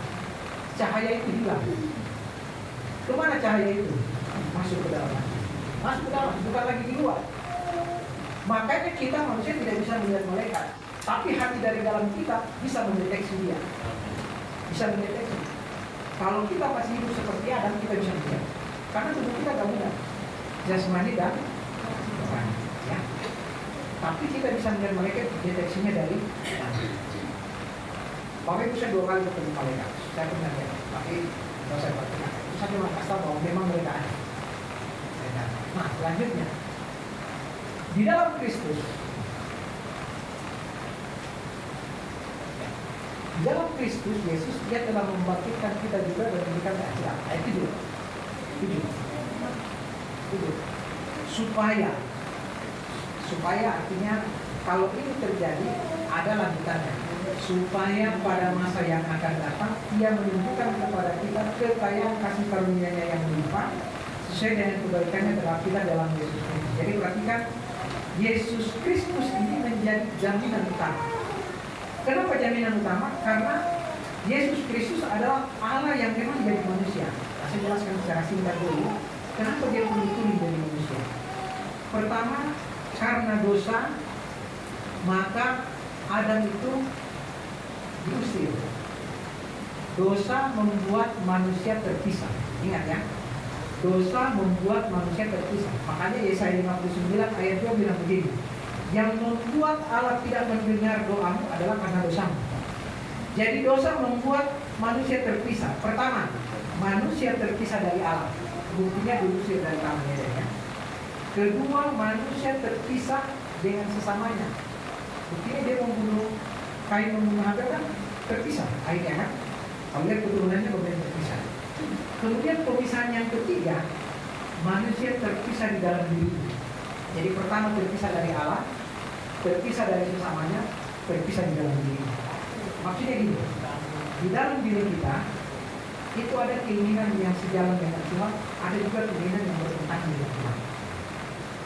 Cahaya itu hilang. Kemana cahaya itu? Masuk ke dalam. Masuk ke dalam, bukan lagi di luar. Makanya kita manusia tidak bisa melihat malaikat, tapi hati dari dalam kita bisa mendeteksi dia. Bisa mendeteksi. Kalau kita masih hidup seperti Adam, kita bisa melihat. Karena tubuh kita gabungan jasmani dan rohani, ya. Tapi kita bisa melihat malaikat, deteksinya dari Bapak Ibu, saya 2 kali ketemu malaikat. Saya pernah lihat, tapi kalau saya perhatikan, saya cuma kasih bahwa memang mereka ada. Nah, selanjutnya di dalam Kristus, di dalam Kristus Yesus, dia telah membangkitkan kita juga dan memberikan keadilan. Ayat 7. Supaya artinya kalau ini terjadi ada lanjutannya. Supaya pada masa yang akan datang ia menunjukkan kepada kita kekayaan kasih karunia-Nya yang melimpah sesuai dengan kebaikannya terhadap dalam Yesus Kristus. Jadi perhatikan, Yesus Kristus ini menjadi jaminan utama. Kenapa jaminan utama? Karena Yesus Kristus adalah Allah yang memang menjadi manusia. Saya jelaskan secara singkat dulu. Kenapa dia perlu menjadi manusia? Pertama, karena dosa, maka Adam itu diusir. Dosa membuat manusia terpisah. Ingat ya, dosa membuat manusia terpisah. Makanya Yesaya 59 ayat 2 bilang begini, yang membuat Allah tidak mendengar doamu adalah karena dosamu. Jadi dosa membuat manusia terpisah. Pertama, manusia terpisah dari Allah. Buktinya diusir dari Taman Eden ya. Kedua, manusia terpisah dengan sesamanya. Buktinya dia membunuh Kain, membunuh Habel kan terpisah akhirnya kan. Kalau lihat keturunannya kemudian terpisah. Kemudian pemisahan yang ketiga, manusia terpisah di dalam diri. Jadi pertama terpisah dari Allah, terpisah dari sesamanya, terpisah di dalam diri. Maksudnya gini, di dalam diri kita itu ada keinginan yang sejalan dengan Tuhan, ada juga keinginan yang bertentangan dengan Tuhan.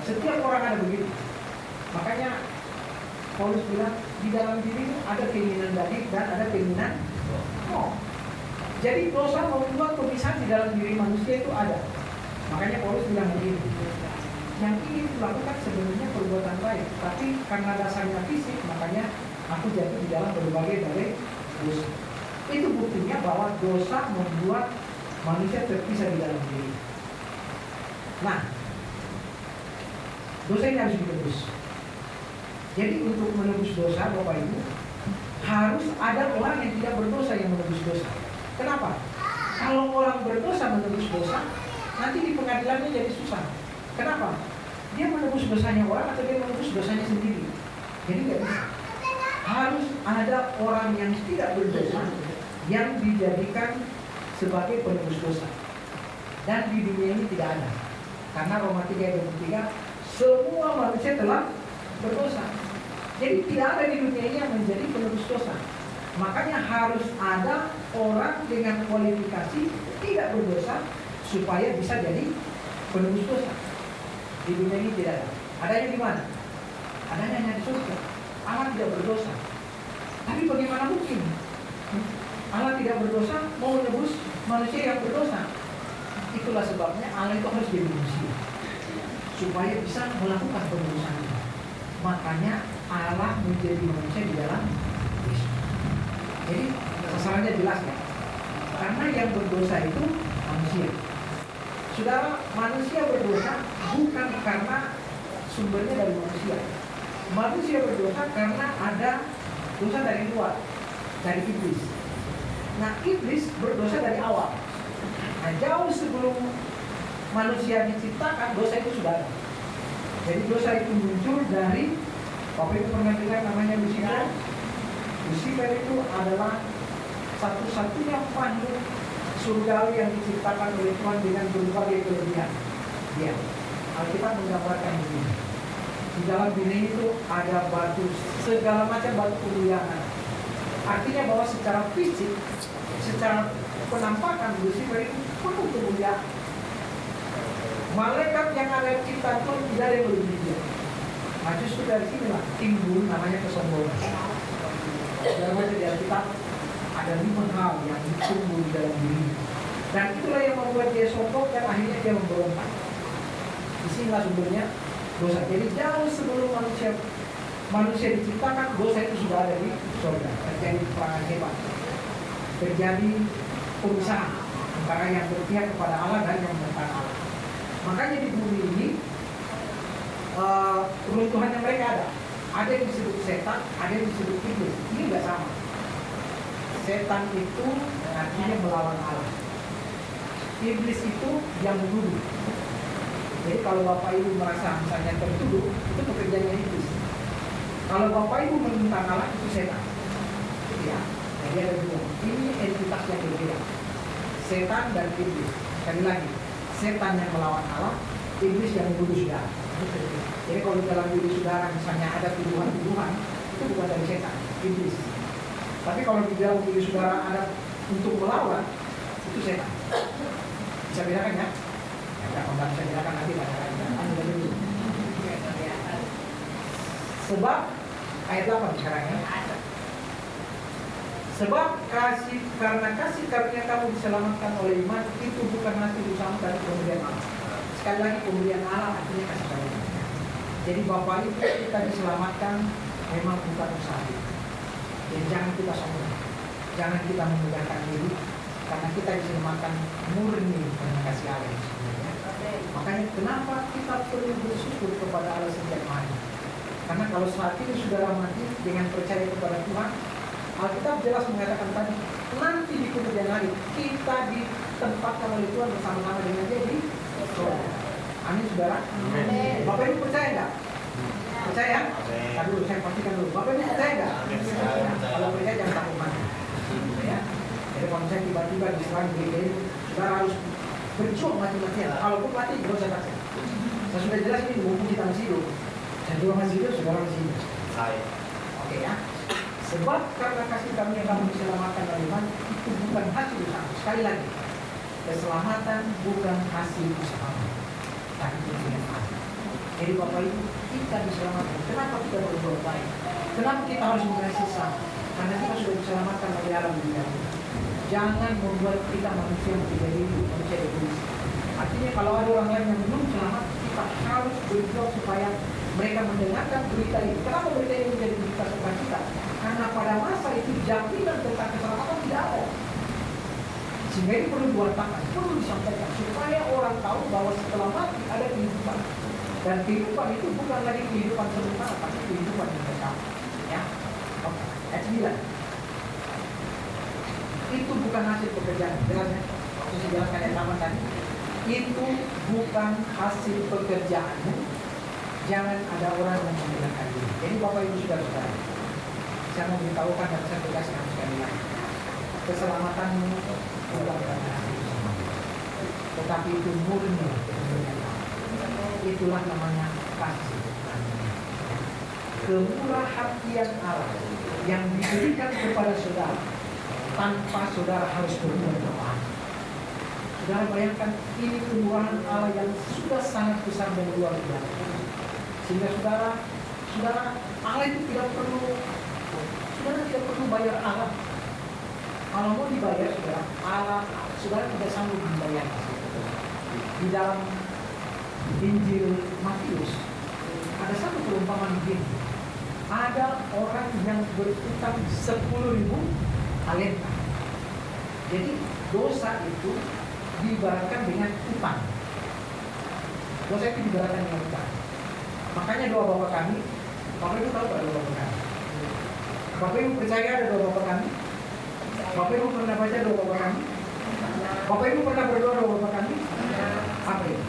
Setiap orang ada begitu. Makanya Paulus bilang di dalam diri ada keinginan daging dan ada keinginan roh. Jadi dosa membuat pemisahan di dalam diri manusia itu ada. Makanya Paulus bilang begini, yang ingin dilakukan sebenarnya perbuatan baik, tapi karena dasarnya fisik, makanya aku jatuh di dalam berbagai dosa. Itu buktinya bahwa dosa membuat manusia terpisah di dalam diri. Nah, dosa ini harus ditebus. Jadi untuk menebus dosa, Bapak Ibu, harus ada orang yang tidak berdosa yang menebus dosa. Kenapa? Kalau orang berdosa menebus dosa, nanti di pengadilannya jadi susah. Kenapa? Dia menebus dosanya orang atau dia menebus dosanya sendiri. Jadi nggak bisa. Harus ada orang yang tidak berdosa yang dijadikan sebagai penebus dosa. Dan di dunia ini tidak ada. Karena Roma 3:23, semua manusia telah berdosa. Jadi tidak ada di dunia ini yang menjadi penebus dosa. Makanya harus ada orang dengan kualifikasi tidak berdosa supaya bisa jadi penebus dosa. Di dunia ini tidak ada. Adanya di mana? Adanya hanya di surga. Allah tidak berdosa. Tapi bagaimana mungkin Allah tidak berdosa mau menebus manusia yang berdosa? Itulah sebabnya Allah itu harus jadi manusia supaya bisa melakukan penebusan itu. Makanya Allah menjadi manusia di dalam Yesus. Jadi masalahnya jelas ya. Karena yang berdosa itu manusia. Saudara, manusia berdosa bukan karena sumbernya dari manusia. Manusia berdosa karena ada dosa dari luar, dari iblis. Nah, iblis berdosa dari awal. Nah, jauh sebelum manusia diciptakan, dosa itu sudah ada. Jadi dosa itu muncul dari, Bapak Ibu pernah dengar namanya Lucifer? Lucifer itu adalah satu-satunya makhluk surgawi yang diciptakan oleh Tuhan dengan berbagai kelebihan. Dia, Alkitab menggambarkan begini. Di dalam dunia itu ada batu, segala macam batu kemuliaan. Artinya bahwa secara fisik, secara penampakan Lucifer itu penuh kemuliaan. Malaikat yang ada ciptaan Tuhan tidak ada yang melebihi dia. Nah, justru dari sinilah timbul namanya kesombongan. Dalam baca di Alkitab ada 5 hal yang tumbuh di dalam diri. Dan itulah yang membuat dia sombong dan akhirnya dia memberontak. Disinilah sumbernya dosa. Jadi jauh sebelum manusia diciptakan, dosa itu sudah ada di surga. Terjadi peperangan hebat, terjadi pemisahan antara yang berpihak kepada Allah dan yang menentang Allah. Makanya di bumi ini runtuhan yang mereka ada. Ada yang disebut setan, ada yang disebut iblis. Ini nggak sama. Setan itu artinya melawan Allah. Iblis itu yang menuduh. Jadi kalau Bapak Ibu merasa misalnya tertuduh, itu pekerjaannya iblis. Kalau Bapak Ibu menentang Allah, itu setan. Ya, jadi ada dua. Ini entitas yang berbeda. Setan dan iblis. Sekali lagi, setan yang melawan Allah, iblis yang menuduh saudara. Jadi kalau dalam diri saudara misalnya ada tuduhan-tuduhan, itu bukan dari setan, iblis. Tapi kalau di dalam diri saudara ada untuk melawan, itu setan. Bisa bedakan ya? Ya, kalau bisa bedakan nanti baca-baca. Sebab ayat 8 sekarang ya. Sebab karena kasih karunia kamu diselamatkan oleh iman, itu bukan hasil usaha dari pemberian Allah. Sekali lagi, pemberian Allah artinya kasih karunia. Jadi Bapak Ibu, kita diselamatkan memang bukan usaha. Dan jangan kita sombong, jangan kita memudahkan diri, karena kita diselamatkan murni dengan kasih Allah sebenarnya. Makanya kenapa kita perlu bersyukur kepada Allah setiap hari? Karena kalau saat ini saudara mati dengan percaya kepada Tuhan, Alkitab jelas mengatakan tadi, nanti di kemudian hari kita ditempatkan oleh Tuhan bersama-sama dengan Dia di surga. Amin saudara. Amin. Bapak Ibu percaya nggak? Percaya? Tadi dulu saya pastikan dulu. Bapak Ibu percaya nggak? Kalau percaya jangan takut mati. Ya. Jadi kalau saya tiba-tiba diserang begini, saudara harus berjuang mati-matian. Kalaupun mati, nggak usah takut. Saya sudah jelas ini mumpung kita masih hidup. Saya juga masih hidup, saudara masih hidup. Oke ya. Sebab karena kasih karunia kamu diselamatkan oleh iman, itu bukan hasil usaha. Sekali lagi, keselamatan bukan hasil usaha, tapi pemberian Allah. Jadi Bapak Ibu, kita diselamatkan. Kenapa kita berbuat baik? Kenapa kita harus mengasihi sesama? Karena kita sudah diselamatkan oleh Allah lebih dahulu. Jangan membuat kita manusia yang menjadi manusia egois. Artinya kalau ada orang lain yang belum selamat, kita harus berjuang supaya mereka mendengarkan berita ini. Kenapa berita ini menjadi berita sukacita? Karena pada masa itu jaminan tentang keselamatan tidak ada. Sehingga ini perlu diwartakan, perlu disampaikan supaya orang tahu bahwa setelah mati ada kehidupan. Dan kehidupan itu bukan lagi kehidupan sementara, tapi kehidupan yang kekal. Ya, oke. Ayat 9. bukan hasil pekerjaan. Jelas ya? Waktu saya jelaskan yang lama tadi, itu bukan hasil pekerjaanmu. Jangan ada orang yang menggunakan diri. Jadi Bapak Ibu Saudara, saya mau beritahukan dan saya tegaskan sekali lagi. Keselamatanmu bukan karena hasil usaha, tetapi itu murni. Itulah namanya kasih. Kemurah hatian Allah yang diberikan kepada saudara tanpa saudara harus berbuat apa. Saudara bayangkan, ini kemurahan Allah yang sudah sangat besar dan luar biasa. Sehingga saudara Allah itu tidak perlu bayar Allah. Kalau mau dibayar saudara tidak sanggup membayar. Di dalam Injil Matius ada satu perumpamaan begini. Ada orang yang berutang 10.000 talenta. Jadi dosa itu diibaratkan dengan utang. Dosa itu diibaratkan dengan utang. Makanya doa Bapa kami, Bapak Ibu tahu gak doa Bapa kami? Bapak Ibu percaya ada doa Bapa kami? Bapak Ibu pernah baca doa Bapa kami? Bapak Ibu pernah berdoa doa Bapa kami? Apa itu?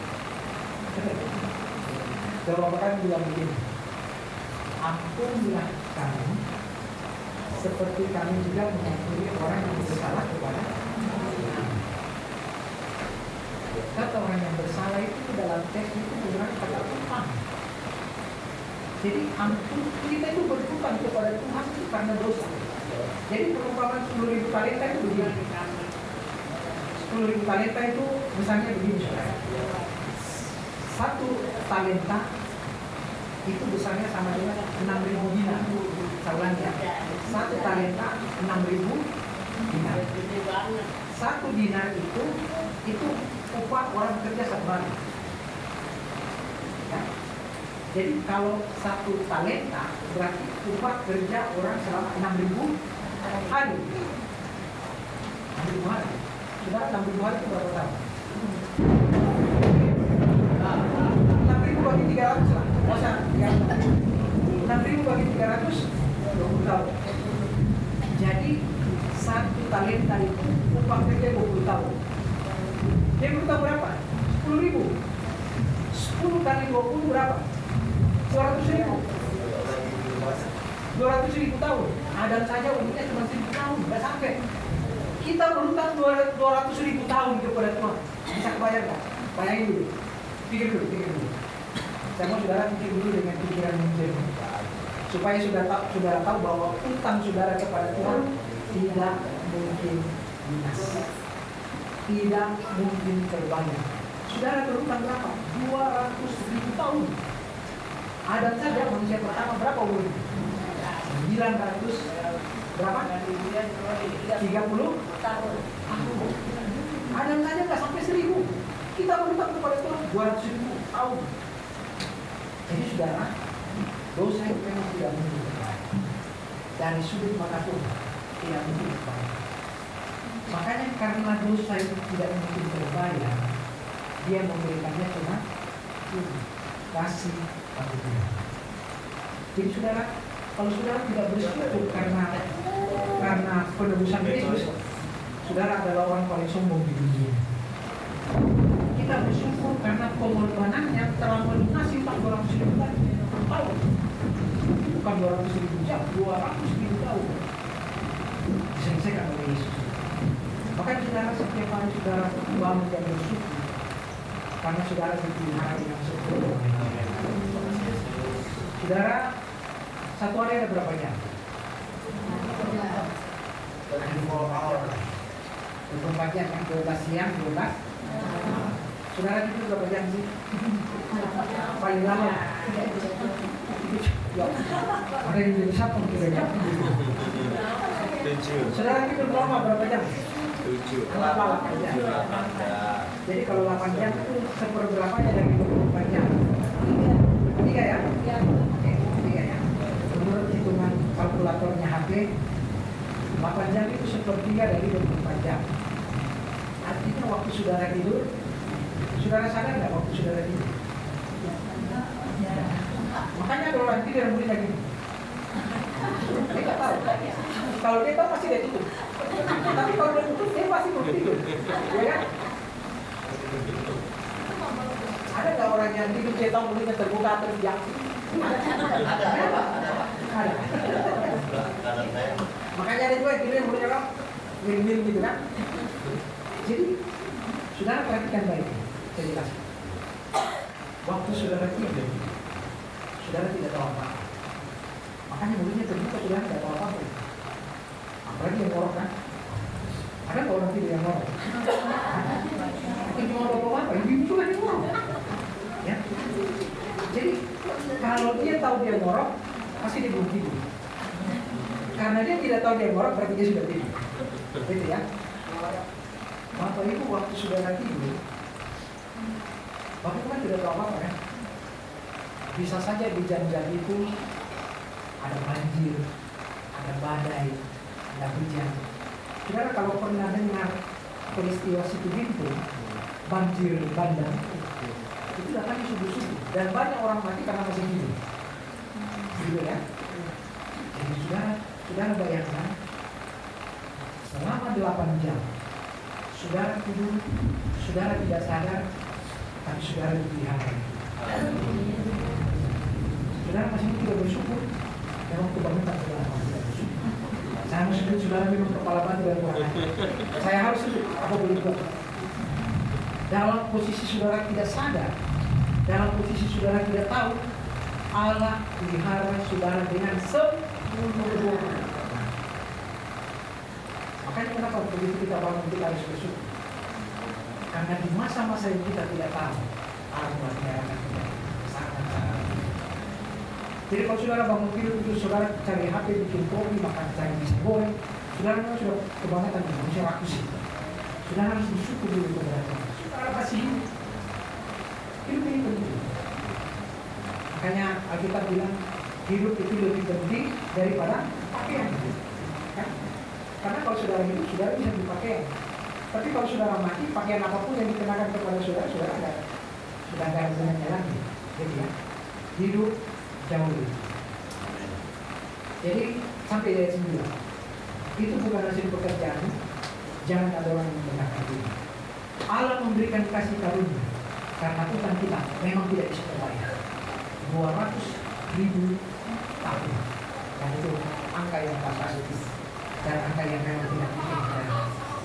Doa Bapa kami bilang begini, ampunilah kami seperti kami juga mengampuni orang yang bersalah kepada kami. Kata orang yang bersalah itu dalam teks itu menggunakan kata utang. Jadi ampun, kita itu berhutang kepada Tuhan itu karena dosa. Jadi perumpamaan 10.000 talenta itu begini. 10.000 talenta itu misalnya begini saudara. Satu talenta itu besarnya sama dengan 6.000 dinar. Saya ulangi ya. Satu talenta 6.000 dinar. Satu dinar itu upah orang bekerja satu hari. Ya. Jadi kalau satu talenta berarti upah kerja orang selama 6.000 hari. 6.000 hari. Sudah 6.000 hari itu berapa tahun? 6.000 bagi 300 lah. Masa 6.000 bagi 300 20 tahun. Jadi satu talenta itu upah kerja 20 tahun. Dia berutang berapa? 10.000. 10 kali 20 berapa? 200.000. 200.000 tahun. Adam saja umurnya cuma 1.000 tahun, nggak sampai. Kita berutang 200.000 tahun kepada Tuhan. Bisa kebayang nggak? Bayangin dulu. Pikir dulu. Saya mau saudara pikir dulu dengan pikiran yang jernih, supaya saudara tahu bahwa utang saudara kepada Tuhan tidak mungkin lunas, tidak mungkin terbayar. Saudara berutang berapa? 200.000 tahun. Adam saja manusia pertama berapa umurnya? 900 berapa? 30 tahun. Adam saja nggak sampai 1.000. Kita berutang kepada Tuhan 200.000 tahun. Jadi saudara, dosa itu memang tidak mungkin terbayar. Dari sudut manapun tidak mungkin terbayar. Makanya karena dosa itu tidak mungkin terbayar, dia memberikannya cuma kasih pada Tuhan. Jadi saudara, kalau saudara tidak bersyukur karena penebusan Yesus, saudara adalah orang paling sombong di dunia. Kita bersyukur karena pengorbanannya telah melunasi 400.000 tahun. Bukan 200.000 jam, 200.000 tahun diselesaikan oleh Yesus. Makanya saudara, setiap hari saudara bangun dan bersyukur karena saudara dipelihara dengan sempurna. Saudara, satu hari ada berapa jam? 24 jam, 12 siang, 12. Saudara tidur berapa jam sih? Paling lama. Ada yang jadi satu, 3 jam. Saudara tidur lama berapa jam? 8 jam. Jadi kalau 8 jam itu seperberapanya dari 24 jam? 3 ya? Oke, 3 ya. Menurut hitungan kalkulatornya HP, 8 jam itu sepertiga dari 24 jam. Artinya waktu saudara tidur, saudara sadar nggak waktu saudara tidur? Makanya ada orang tidur yang mulai lagi. Dia nggak tahu. Kalau dia tahu pasti dia tutup. Tapi kalau dia tutup dia tidur. Ya kan? Ada nggak orang yang tidur dia tahu mulutnya terbuka terus yang ada. Makanya ada juga yang tidur mulutnya kan miring-miring gitu kan. Jadi saudara perhatikan baik. Saya jelaskan. Waktu saudara tidur, saudara tidak tahu apa. Makanya mulutnya terbuka, saudara tidak tahu apa. Apalagi yang ngorok kan? Ada nggak orang tidur yang ngorok? Mungkin cuma apa-apa, ibu juga yang ngorok. Ya. Jadi kalau dia tahu dia ngorok, pasti dia belum tidur. Karena dia tidak tahu dia ngorok, berarti dia sudah tidur. Gitu ya. Bapak Ibu waktu saudara tidur, Bapak kan tidak tahu apa-apa kan? Bisa saja di jam-jam itu ada banjir, ada badai, ada hujan. Saudara kalau pernah dengar peristiwa situ Gintu, banjir bandang, itu datangnya subuh-subuh dan banyak orang mati karena masih tidur. Gitu ya. Jadi saudara bayangkan selama 8 jam saudara tidur, saudara tidak sadar, tapi saudara dipelihara. Saudara masih tidak bersyukur, memang kebangunan saudara tidak bersyukur. Saya harus sebut saudara memang kepala batu dan kurang. Saya harus sebut apa boleh buat. Dalam posisi saudara tidak sadar, dalam posisi saudara tidak tahu, Allah pelihara saudara dengan sempurna. Makanya kenapa begitu kita bangun kita harus bersyukur. Karena di masa-masa yang kita tidak tahu, Allah melihara kita sangat-sangat. Jadi kalau saudara bangun tidur itu saudara cari HP, bikin kopi, makan cari pisang goreng, saudara memang sudah kebangetan manusia rakus itu. Saudara harus bersyukur dulu kepada Tuhan. Saudara pasti hidup ini penting. Makanya Alkitab bilang hidup itu lebih penting daripada pakaian. Kan? Karena kalau saudara hidup, saudara bisa berpakaian. Tapi kalau saudara mati, pakaian apapun yang dikenakan kepada saudara, sudah nggak ada gunanya lagi. Jadi ya, hidup jauh lebih. Jadi sampai ayat 9. Itu bukan hasil pekerjaan. Jangan ada orang yang membenarkan diri. Allah memberikan kasih karunia karena utang kita memang tidak bisa terbayar. 200.000 tahun. Dan itu angka yang fantastis dan angka yang memang tidak mungkin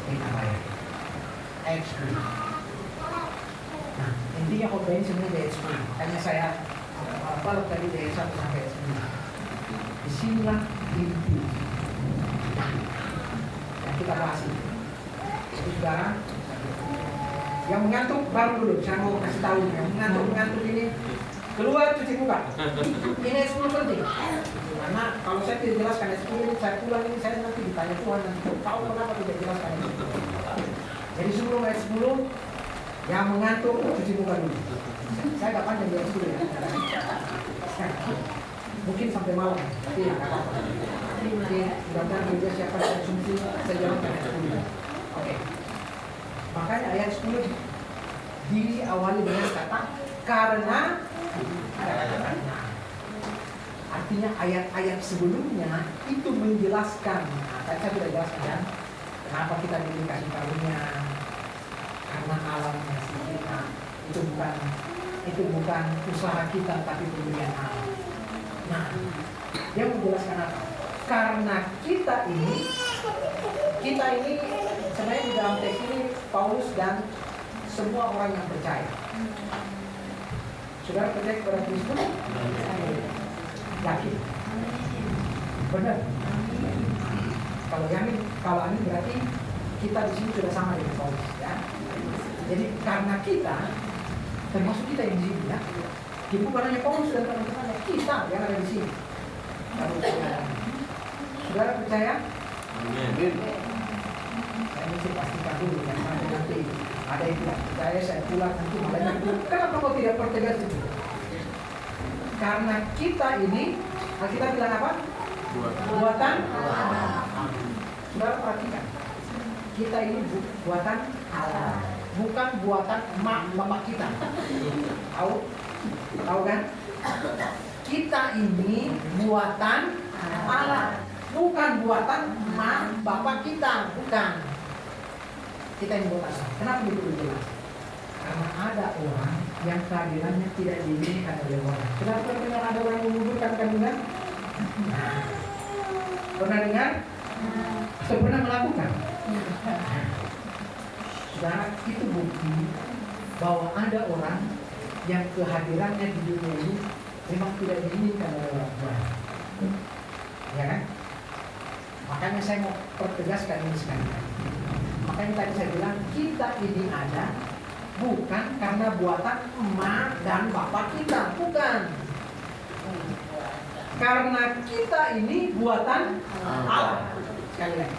kita bayar. Ayat 10. Nah, intinya khotbah ini sebenarnya ayat 10. Hanya saya balik tadi dari 1 sampai 9. Disinilah inti yang kita bahas ini. Jadi saudara, yang mengantuk baru dulu, saya mau kasih tahu yang mengantuk ini keluar cuci muka. Ini 10 penting. Karena kalau saya tidak jelaskan ayat 10 ini, saya pulang ini saya nanti ditanya Tuhan nanti tahu kenapa tidak jelaskan ayat 10. Jadi sebelum ayat 10 yang mengantuk cuci muka dulu. Saya nggak panjang di ayat 10 ya. Mungkin sampai malam, tapi ya nggak apa-apa. Jadi mudah-mudahan juga siapa yang konsumsi saya jalankan ayat 10. Oke. Makanya ayat 10 diawali dengan kata karena ada kata-kata. Artinya ayat-ayat sebelumnya itu menjelaskan. Tadi saya sudah jelaskan kan, kenapa kita diberi kasih karunia, karena alam mengasihi kita. Itu bukan usaha kita, tapi pemberian Allah. Nah, dia menjelaskan apa? Karena kita ini sebenarnya di dalam teks ini Paulus dan semua orang yang percaya. Saudara percaya kepada Kristus? Yakin? Benar? Kalau yakin, kalau amin berarti kita di sini sudah sama dengan Paulus, ya. Jadi karena kita, termasuk kita yang di sini, ya. Itu bukan hanya Paulus dan teman-temannya, kita yang ada di sini. Saudara percaya? Amin. Saya mesti pastikan dulu, karena nanti ada yang tidak percaya, saya pulang nanti malahnya itu. Kenapa kau tidak pertegas itu? Karena kita ini, kita bilang apa? Buatan Allah. Saudara perhatikan, kita ini buatan Allah, bukan buatan emak bapak kita. Tahu kan? Kita ini buatan Allah, bukan buatan emak bapak kita, bukan. Kita yang buat asal. Kenapa itu jelas? Karena ada orang yang kehadirannya tidak diinginkan oleh orang. Sudah pernah dengar ada orang menguburkan kandungan? Pernah dengar? Atau pernah melakukan? Saudara, itu bukti bahwa ada orang yang kehadirannya di dunia ini memang tidak diinginkan oleh orang tua. Ya kan? Makanya saya mau pertegaskan ini sekali. Makanya tadi saya bilang kita ini ada bukan karena buatan emak dan bapak kita, bukan. Karena kita ini buatan Allah. Sekali lagi,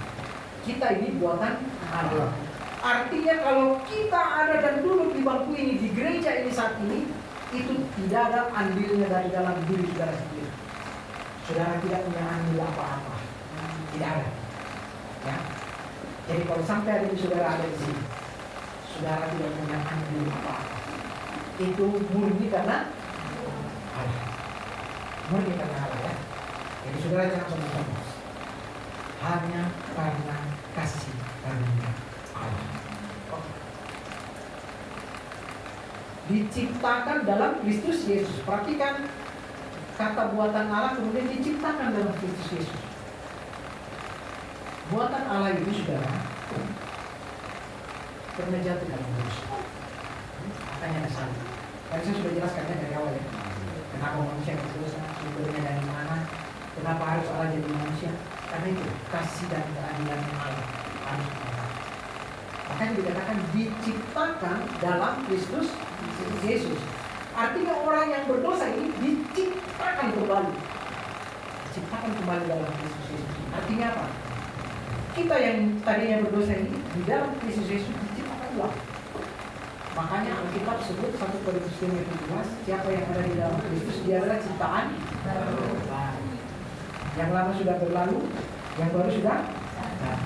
kita ini buatan Allah. Artinya kalau kita ada dan duduk di bangku ini, di gereja ini saat ini, itu tidak ada andilnya dari dalam diri saudara sendiri. Saudara tidak punya andil apa-apa, tidak ada. Ya. Jadi kalau sampai ada di saudara ada di sini, saudara tidak punya andil apa-apa. Itu murni karena Allah. Murni karena Allah ya. Jadi saudara jangan sombong-sombong. Hanya karena kasih karunia Allah. Diciptakan dalam Kristus Yesus. Perhatikan kata buatan Allah kemudian diciptakan dalam Kristus Yesus. Buatan Allah itu saudara pernah jatuh dalam dosa. Makanya ada salah. Tadi saya sudah jelaskan dari awal ya. Kenapa manusia berdosa, sumbernya dari mana, kenapa harus Allah jadi manusia? Karena itu kasih dan keadilan Allah harus ada. Makanya dikatakan diciptakan dalam Kristus Yesus. Artinya orang yang berdosa ini diciptakan kembali. Diciptakan kembali dalam Kristus Yesus. Artinya apa? Kita yang tadinya berdosa ini di dalam Kristus Yesus diciptakan ulang. Makanya Alkitab sebut 1 Korintus 5:17, siapa yang ada di dalam Kristus dia adalah ciptaan baru. Yang lama sudah berlalu, yang baru sudah datang.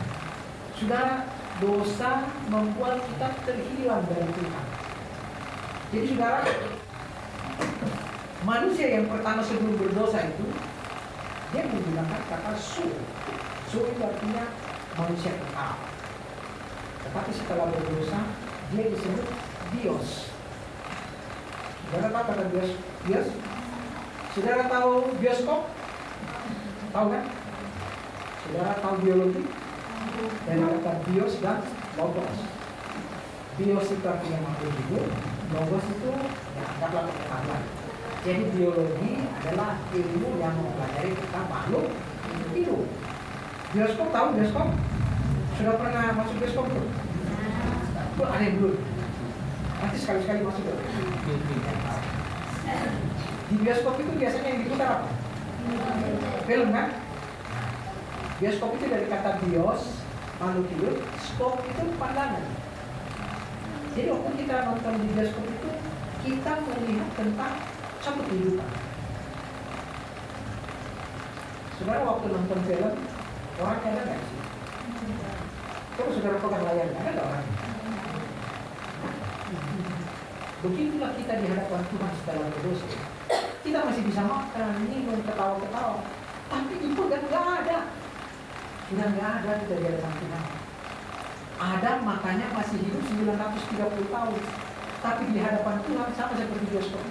Saudara, dosa membuat kita terhilang dari Tuhan. Jadi saudara, manusia yang pertama sebelum berdosa itu dia menggunakan kata su. Su itu artinya manusia kekal. Tetapi setelah berdosa dia disebut bios. Saudara tahu kata bios? Bios? Saudara tahu bioskop? Tahu kan? Saudara tahu biologi? Dari kata bios dan logos. Bios itu artinya makhluk hidup, logos itu ya anggaplah pengetahuan. Jadi biologi adalah ilmu yang mempelajari tentang makhluk hidup. Bioskop, tahu bioskop? Sudah pernah masuk bioskop tuh? Tuh ada yang belum. Nanti sekali-sekali masuk tuh. Di bioskop itu biasanya yang diputar apa? Film kan? Bioskop itu dari kata bios, makhluk hidup, skop itu pandangan. Jadi waktu kita nonton di bioskop itu, kita melihat tentang satu kehidupan. Saudara waktu nonton film, orangnya ada nggak sih? Coba saudara pegang layarnya, ada nggak orangnya? Begitulah kita di hadapan Tuhan setelah berdosa. Kita masih bisa makan, minum, ketawa-ketawa, tapi itu kan nggak ada. Sudah nggak ada kita di hadapan Tuhan. Adam makanya masih hidup 930 tahun, tapi di hadapan Tuhan sama seperti bioskop.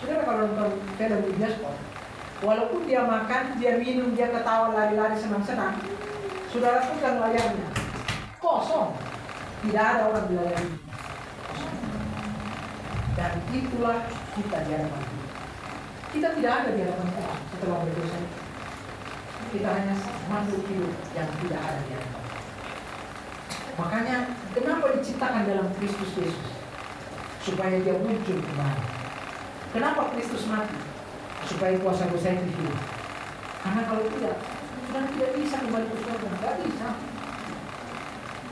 Saudara kalau nonton film di bioskop, walaupun dia makan, dia minum, dia ketawa, lari-lari, senang-senang, saudara pegang layarnya kosong, tidak ada orang di layar ini. Dan itulah kita di hadapan Tuhan. Kita tidak ada di hadapan Tuhan setelah berdosa. Kita hanya makhluk hidup yang tidak ada di hadapan. Makanya kenapa diciptakan dalam Kristus Yesus? Supaya dia muncul kembali. Kenapa Kristus mati? Supaya kuasa dosa itu hidup. Karena kalau tidak, kita tidak bisa kembali ke surga. Tidak bisa.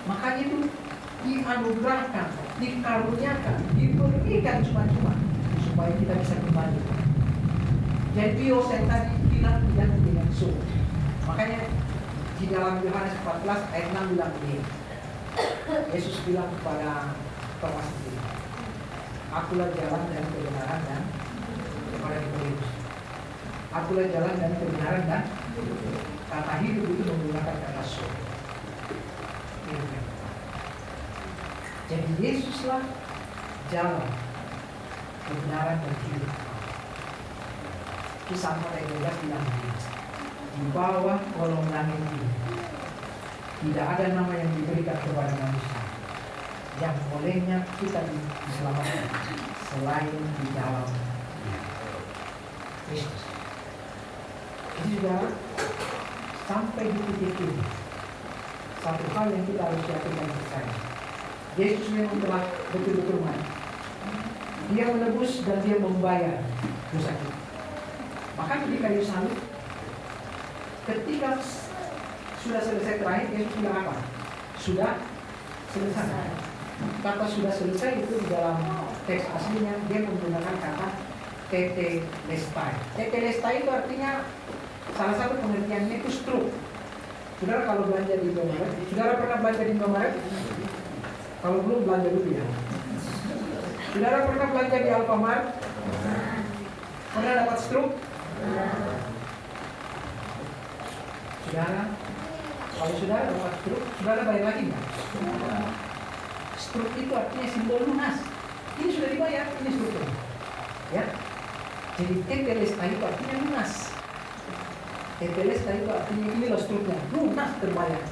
Makanya itu dianugerahkan, dikaruniakan, diberikan cuma-cuma supaya kita bisa kembali. Jadi bios yang tadi bilang tidak dengan su. Makanya di dalam Yohanes 14 ayat 6 bilang begini. Yesus bilang kepada Thomas itu, akulah jalan dan kebenaran dan kepada Nikodemus. Akulah jalan dan kebenaran dan kata hidup itu menggunakan kata su. Jadi Yesuslah jalan, kebenaran dan hidup. Kisah 4:12 bilang di bawah kolong langit ini tidak ada nama yang diberikan kepada manusia yang olehnya kita diselamatkan selain di dalam Kristus. Jadi saudara, sampai di titik ini satu hal yang kita harus yakin dan percaya, Yesus memang telah betul-betul mati. Dia menebus dan dia membayar dosa kita. Maka di kayu salib, ketika sudah selesai terakhir, Yesus bilang apa? Sudah selesai. Kata sudah selesai itu di dalam teks aslinya dia menggunakan kata tetelestai. Tetelestai itu artinya salah satu pengertiannya itu struk. Saudara kalau belanja di Indomaret, saudara pernah belanja di Indomaret? Kalau belum belanja dulu ya. Saudara pernah belanja di Alfamart? Pernah dapat struk? Saudara, kalau saudara dapat struk, saudara bayar lagi nggak? Struk itu artinya simbol lunas. Ini sudah dibayar, ini struknya. Ya, jadi tetelestai itu artinya lunas. Tetelestai itu artinya ini loh struknya, lunas terbayar.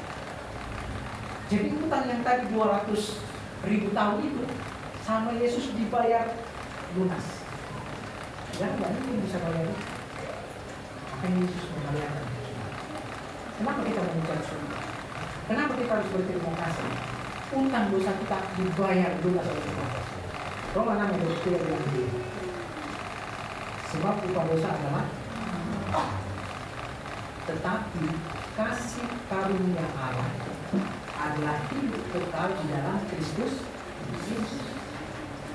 Jadi utang yang tadi 200.000 tahun itu sama Yesus dibayar lunas. Ya, nggak mungkin bisa bayar. Makanya Yesus membayarkan. Kenapa kita mengucap syukur? Kenapa kita harus berterima kasih? Utang dosa kita dibayar lunas oleh Tuhan. Roma 6:23 bilang begini. Sebab upah dosa adalah tetapi kasih karunia Allah adalah hidup kekal di dalam Kristus Yesus.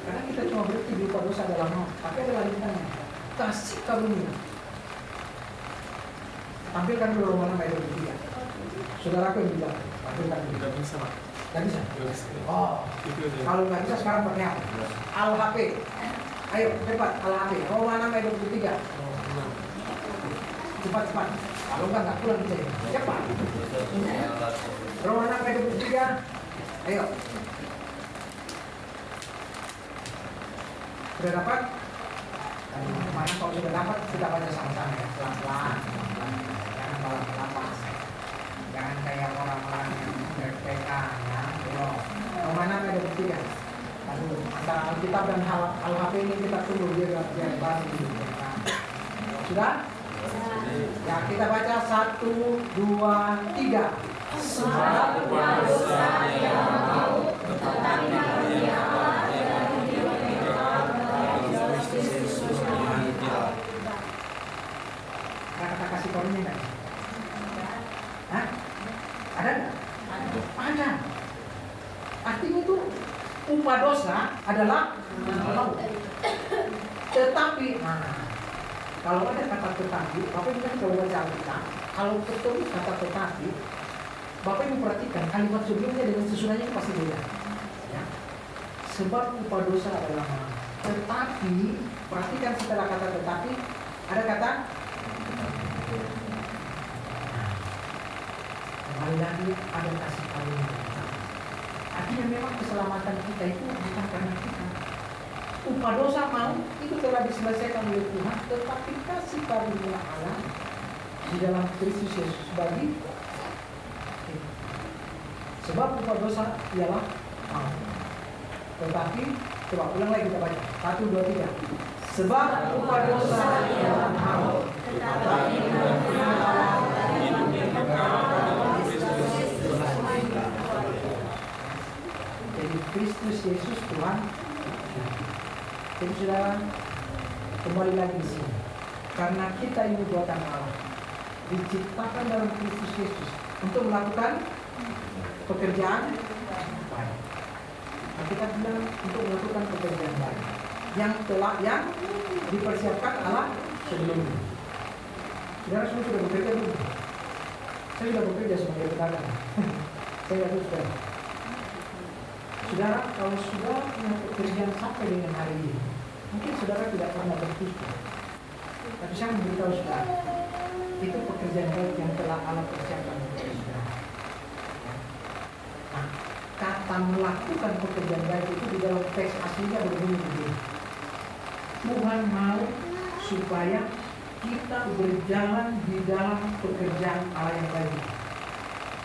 Karena kita cuma berarti di upah dosa adalah maut, tapi ada lanjutannya. Kasih karunia. Tampilkan dulu Roma 6:23. Saudaraku yang bilang, tampilkan dulu. Tidak bisa, Pak. Nggak bisa? Tidak bisa. Oh, Itu aja. kalau nggak bisa sekarang pakai apa? Al-HP. Ayo, cepat, Al-HP. Roma 6:23. Cepat. Kalau nggak pulang bisa. Cepat. Roma 6:23. Ayo. Sudah dapat? Kemarin kalau sudah dapat, kita baca sama-sama ya. Pelan-pelan. Jangan balap-balap. Jangan kayak orang-orang yang BPK ya. Belum. Roma 6:23. Lalu antara Alkitab dan Al-HP ini kita tunggu dia bahas dulu. Sudah? Ya, kita baca 1, 2, 3. Sebab upah dosa ialah maut, tetapi karunia Allah ialah hidup kekal dalam Kristus Yesus Tuhan kita. Ada kata kasih karunia nggak? Hah? Ada nggak? Ada. Artinya itu upah dosa adalah maut. Tetapi, kalau ada kata tetapi, Bapak Ibu kan kalau baca Alkitab, kalau ketemu kata tetapi, Bapak Ibu perhatikan kalimat sebelumnya dengan sesudahnya itu pasti beda. Ya. Sebab upah dosa adalah maut. Tetapi, perhatikan setelah kata tetapi, ada kata kembali lagi ada kasih karunia. Artinya memang keselamatan kita itu bukan karena kita. Upah dosa mau itu telah diselesaikan oleh Tuhan, tetapi kasih karunia Allah di dalam Kristus Yesus bagi kita. Sebab upah dosa ialah maut. Tetapi coba ulang lagi kita baca 1, 2, 3. Sebab upah dosa ialah maut, tetapi karunia Allah Hidup kekal dalam Kristus Yesus. jadi Kristus Yesus Tuhan. Jadi saudara, kembali lagi di sini. Karena kita ini buatan Allah, diciptakan dalam Kristus Yesus untuk melakukan pekerjaan baik. Nah, kita bilang untuk melakukan pekerjaan baik yang dipersiapkan Allah sebelumnya. Saudara semua sudah bekerja belum? Saya sudah bekerja sebagai pedagang. Saya sudah. Saudara, kalau saudara punya pekerjaan sampai dengan hari ini, mungkin saudara tidak pernah berpikir. Tapi saya memberitahu saudara, itu pekerjaan baik yang telah Allah persiapkan untuk saudara. Nah, kata melakukan pekerjaan baik itu di dalam teks aslinya berbunyi begini. Tuhan mau supaya kita berjalan di dalam pekerjaan Allah yang baik.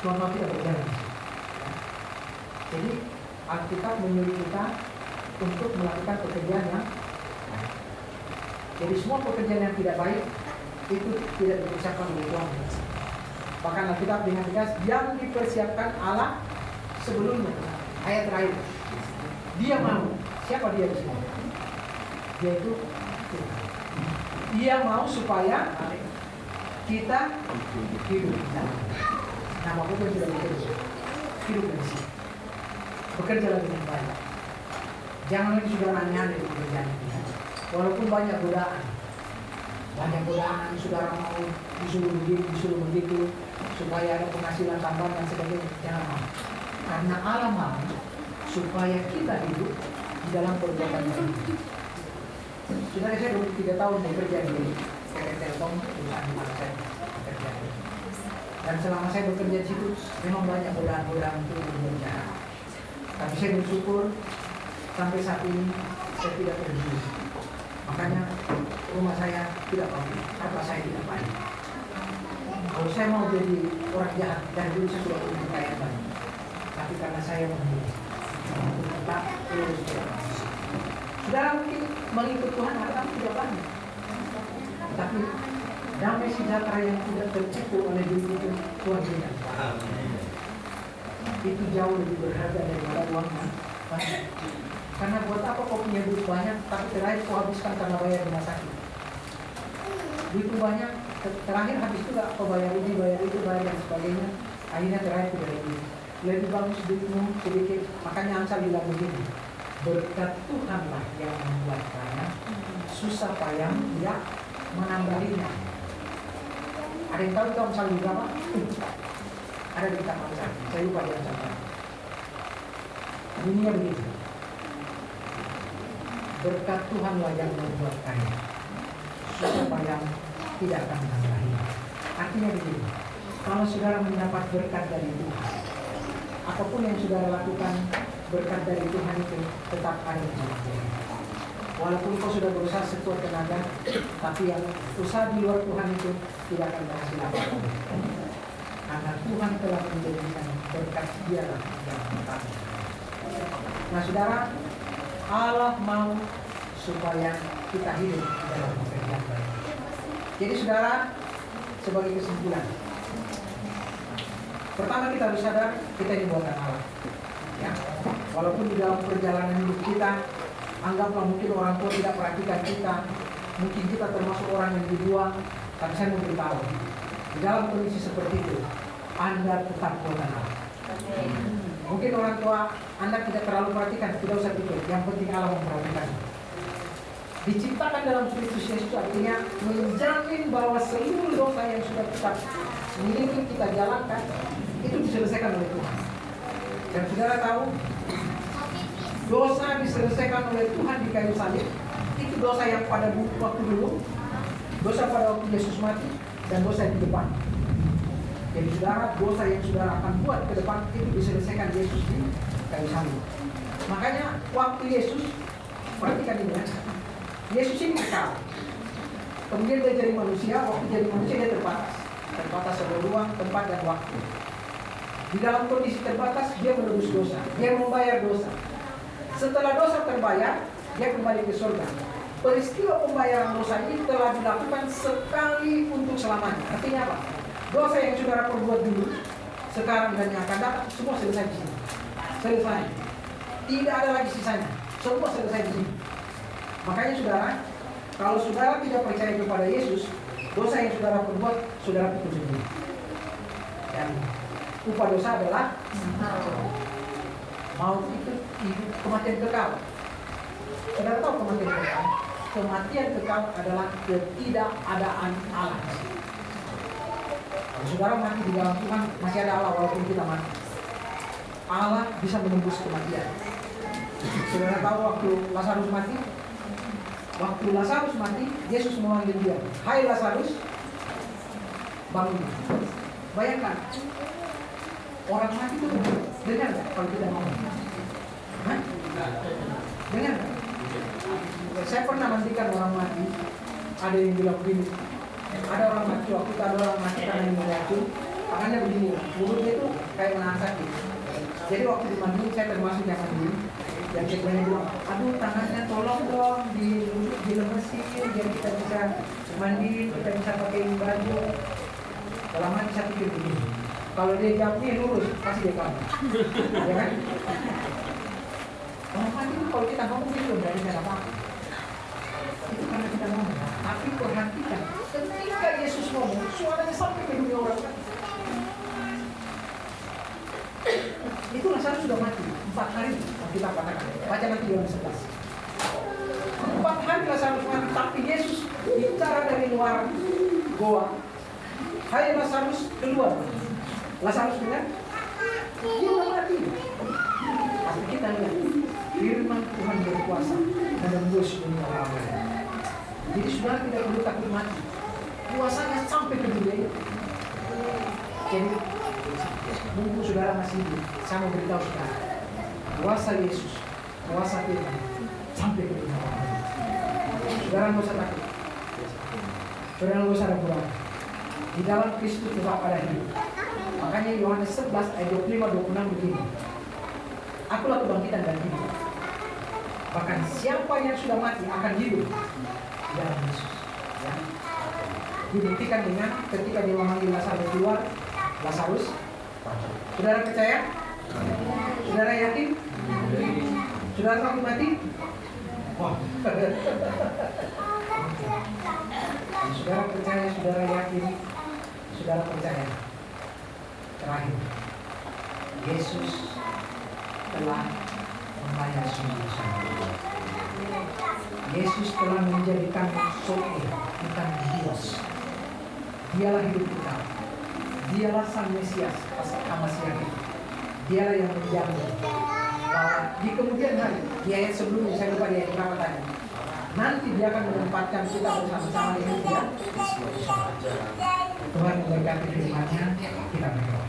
Tuhan mau kita berjalan. Jadi Alkitab menyuruh kita untuk melakukan pekerjaan yang baik. Jadi semua pekerjaan yang tidak baik itu tidak dipersiapkan oleh Tuhan. Bahkan Alkitab dengan tegas yang dipersiapkan Allah sebelumnya. Ayat terakhir, Dia mau. Siapa Dia di sini? Dia itu Tuhan. Dia mau supaya kita hidup. Nah, apapun sudah bekerja, hidup dari sini. Bekerjalah dengan baik. Jangan lagi sudah aneh-aneh di pekerjaan kita. Walaupun banyak godaan, saudara mau disuruh begitu, supaya ada penghasilan tambahan dan sebagainya. Jangan mau. Karena Allah mau supaya kita hidup di dalam perbuatan baik. Saudara, saya 23 tahun bekerja di PT Telkom, perusahaan di mana saya bekerja. Dan selama saya bekerja di situ, memang banyak godaan-godaan untuk bekerja. Tapi saya bersyukur sampai saat ini saya tidak terjadi. Makanya rumah saya tidak baik, harta saya tidak baik. Kalau saya mau jadi orang jahat, dan dulu saya sudah punya kekayaan. Tapi karena saya memilih tetap terus jalan. Saudara mungkin mengikut Tuhan harta tidak banyak, tapi damai sejahtera yang tidak tertipu oleh diri itu Tuhan berikan. Itu jauh lebih berharga daripada uangnya banyak. Karena buat apa kau punya duit banyak, tapi terakhir kau habiskan karena bayar rumah sakit. Duit banyak, terakhir habis juga kau bayar ini, bayar itu, bayar dan sebagainya. Akhirnya terakhir tidak ada. Lebih bagus duitmu sedikit. Makanya Amsal bilang begini, berkat Tuhanlah yang membuat kaya, susah payah dia menambahinya. Ada yang tahu itu Amsal berapa? Ada di kitab Amsal. Saya lupa di Amsal. Bunyinya begitu. Berkat Tuhanlah yang membuat kaya, susah payah tidak akan menambahinya. Artinya begini, kalau saudara mendapat berkat dari Tuhan, apapun yang saudara lakukan berkat dari Tuhan itu tetap ada di dalam Tuhan. Walaupun kau sudah berusaha sekuat tenaga, tapi yang usaha di luar Tuhan itu tidak akan berhasil apa-apa. Karena Tuhan telah menjadikan berkat Dia yang tetap. Nah, saudara, Allah mau supaya kita hidup di dalam pekerjaan baik. Jadi, saudara, sebagai kesimpulan, pertama kita harus sadar kita ini buatan Allah. Ya, walaupun di dalam perjalanan hidup kita, anggaplah mungkin orang tua tidak perhatikan kita, mungkin kita termasuk orang yang dibuang, tapi saya mau beritahu, di dalam kondisi seperti itu, Anda tetap buatan Allah. Mungkin orang tua Anda tidak terlalu perhatikan, tidak usah pikir, yang penting Allah memperhatikan. Diciptakan dalam Kristus Yesus artinya menjamin bahwa seluruh dosa yang sudah kita miliki, kita jalankan, itu diselesaikan oleh Tuhan. Dan saudara tahu, dosa diselesaikan oleh Tuhan di kayu salib. Itu dosa yang pada waktu dulu, dosa pada waktu Yesus mati, dan dosa di depan. Jadi saudara, dosa yang saudara akan buat ke depan itu diselesaikan Yesus di kayu salib. Makanya waktu Yesus, perhatikan ini ya, Yesus ini kekal. Kemudian dia jadi manusia, waktu jadi manusia dia terbatas oleh ruang, tempat, dan waktu. Di dalam kondisi terbatas, dia menebus dosa, dia membayar dosa. Setelah dosa terbayar, dia kembali ke surga. Peristiwa pembayaran dosa ini telah dilakukan sekali untuk selamanya. Artinya apa? Dosa yang saudara perbuat dulu, sekarang dan yang akan datang, semua selesai di sini. Selesai. Tidak ada lagi sisanya. Semua selesai di sini. Makanya saudara, kalau saudara tidak percaya kepada Yesus, dosa yang saudara perbuat, saudara pikul sendiri. Dan upah dosa adalah maut, itu kematian kekal. Saudara tahu kematian kekal? Kematian kekal adalah ketidakadaan Allah. Kalau saudara mati di dalam Tuhan, masih ada Allah walaupun kita mati. Allah bisa menembus kematian. Saudara tahu waktu Lazarus mati? Waktu Lazarus mati, Yesus memanggil dia, "Hai Lazarus, bangun." Bayangkan, Orang mati itu dengar nggak kalau kita ngomong? Hah? Dengar nggak? Saya pernah nantikan orang mati. Ada yang bilang begini. Ada orang mati waktu itu ada orang mati karena yang diracun. Makanya begini, mulutnya itu kayak menahan sakit. Jadi waktu dimandiin saya termasuk yang mandiin. Dan ceknya bilang, aduh tangannya tolong dong dilemesin biar kita bisa mandi, kita bisa pakai baju. Kalau mati saya pikir begini. Kalau dia jawab nih lurus, pasti dia kamu. Ya kan? Orang mati itu kalau kita ngomong gitu berarti nggak apa-apa. Itu karena kita ngomong. Tapi perhatikan, ketika Yesus ngomong, suaranya sampai ke dunia orang mati. Itu Lazarus sudah mati 4 hari. Kita katakan, baca nanti Yohanes 11. 4 hari Lazarus mati, tapi Yesus bicara dari luar goa. Hai Lazarus, keluar. Lazarus dengar, dia sudah mati. Tapi kita lihat, firman Tuhan berkuasa menembus dunia orang. Jadi saudara tidak perlu takut mati. Kuasanya sampai ke dunia itu. Jadi, mumpung saudara masih hidup, saya mau beritahu saudara, kuasa Yesus, kuasa Tuhan sampai ke dunia orang. Saudara nggak usah takut. Saudara nggak usah ragu. Di dalam Kristus tetap ada hidup. Makanya Yohanes 11 ayat 25-26 begini. Akulah kebangkitan dan hidup. Bahkan siapa yang sudah mati akan hidup di dalam Yesus. Ya. Dibuktikan dengan ketika dia memanggil Lazarus keluar, Lazarus. Saudara percaya? Saudara yakin? Saudara takut mati? Wah. Saudara percaya, saudara yakin, saudara percaya. Terakhir, Yesus telah membayar semua dosa. Yesus telah menjadikan Zoe, bukan Dios. Dialah hidup kita. Dialah Sang Mesias, Masiah itu. Dialah yang menjamin bahwa di kemudian hari, di ayat sebelumnya, saya lupa di ayat berapa tadi, nanti dia akan menempatkan kita bersama-sama di dunia. Tuhan memberkati firman-Nya, kita berdoa.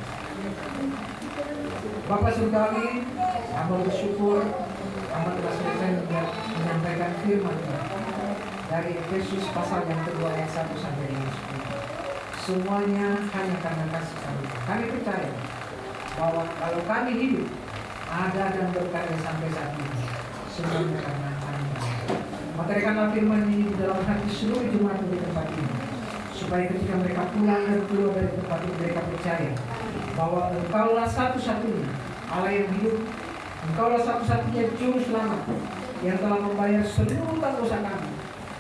Bapa surgawi, hamba bersyukur, hamba telah selesai menyampaikan firman-Nya dari Efesus pasal yang kedua ayat 1 sampai 10. Semuanya hanya karena kasih kami. Kami percaya bahwa kalau kami hidup, ada dan berkarya sampai saat ini, semuanya karena kami. Materikanlah firman ini di dalam hati seluruh jemaat di tempat ini, supaya ketika mereka pulang dan keluar dari tempat ini, mereka percaya bahwa Engkaulah satu-satunya Allah yang hidup. Engkaulah satu-satunya juru selamat yang telah membayar seluruh dosa kami,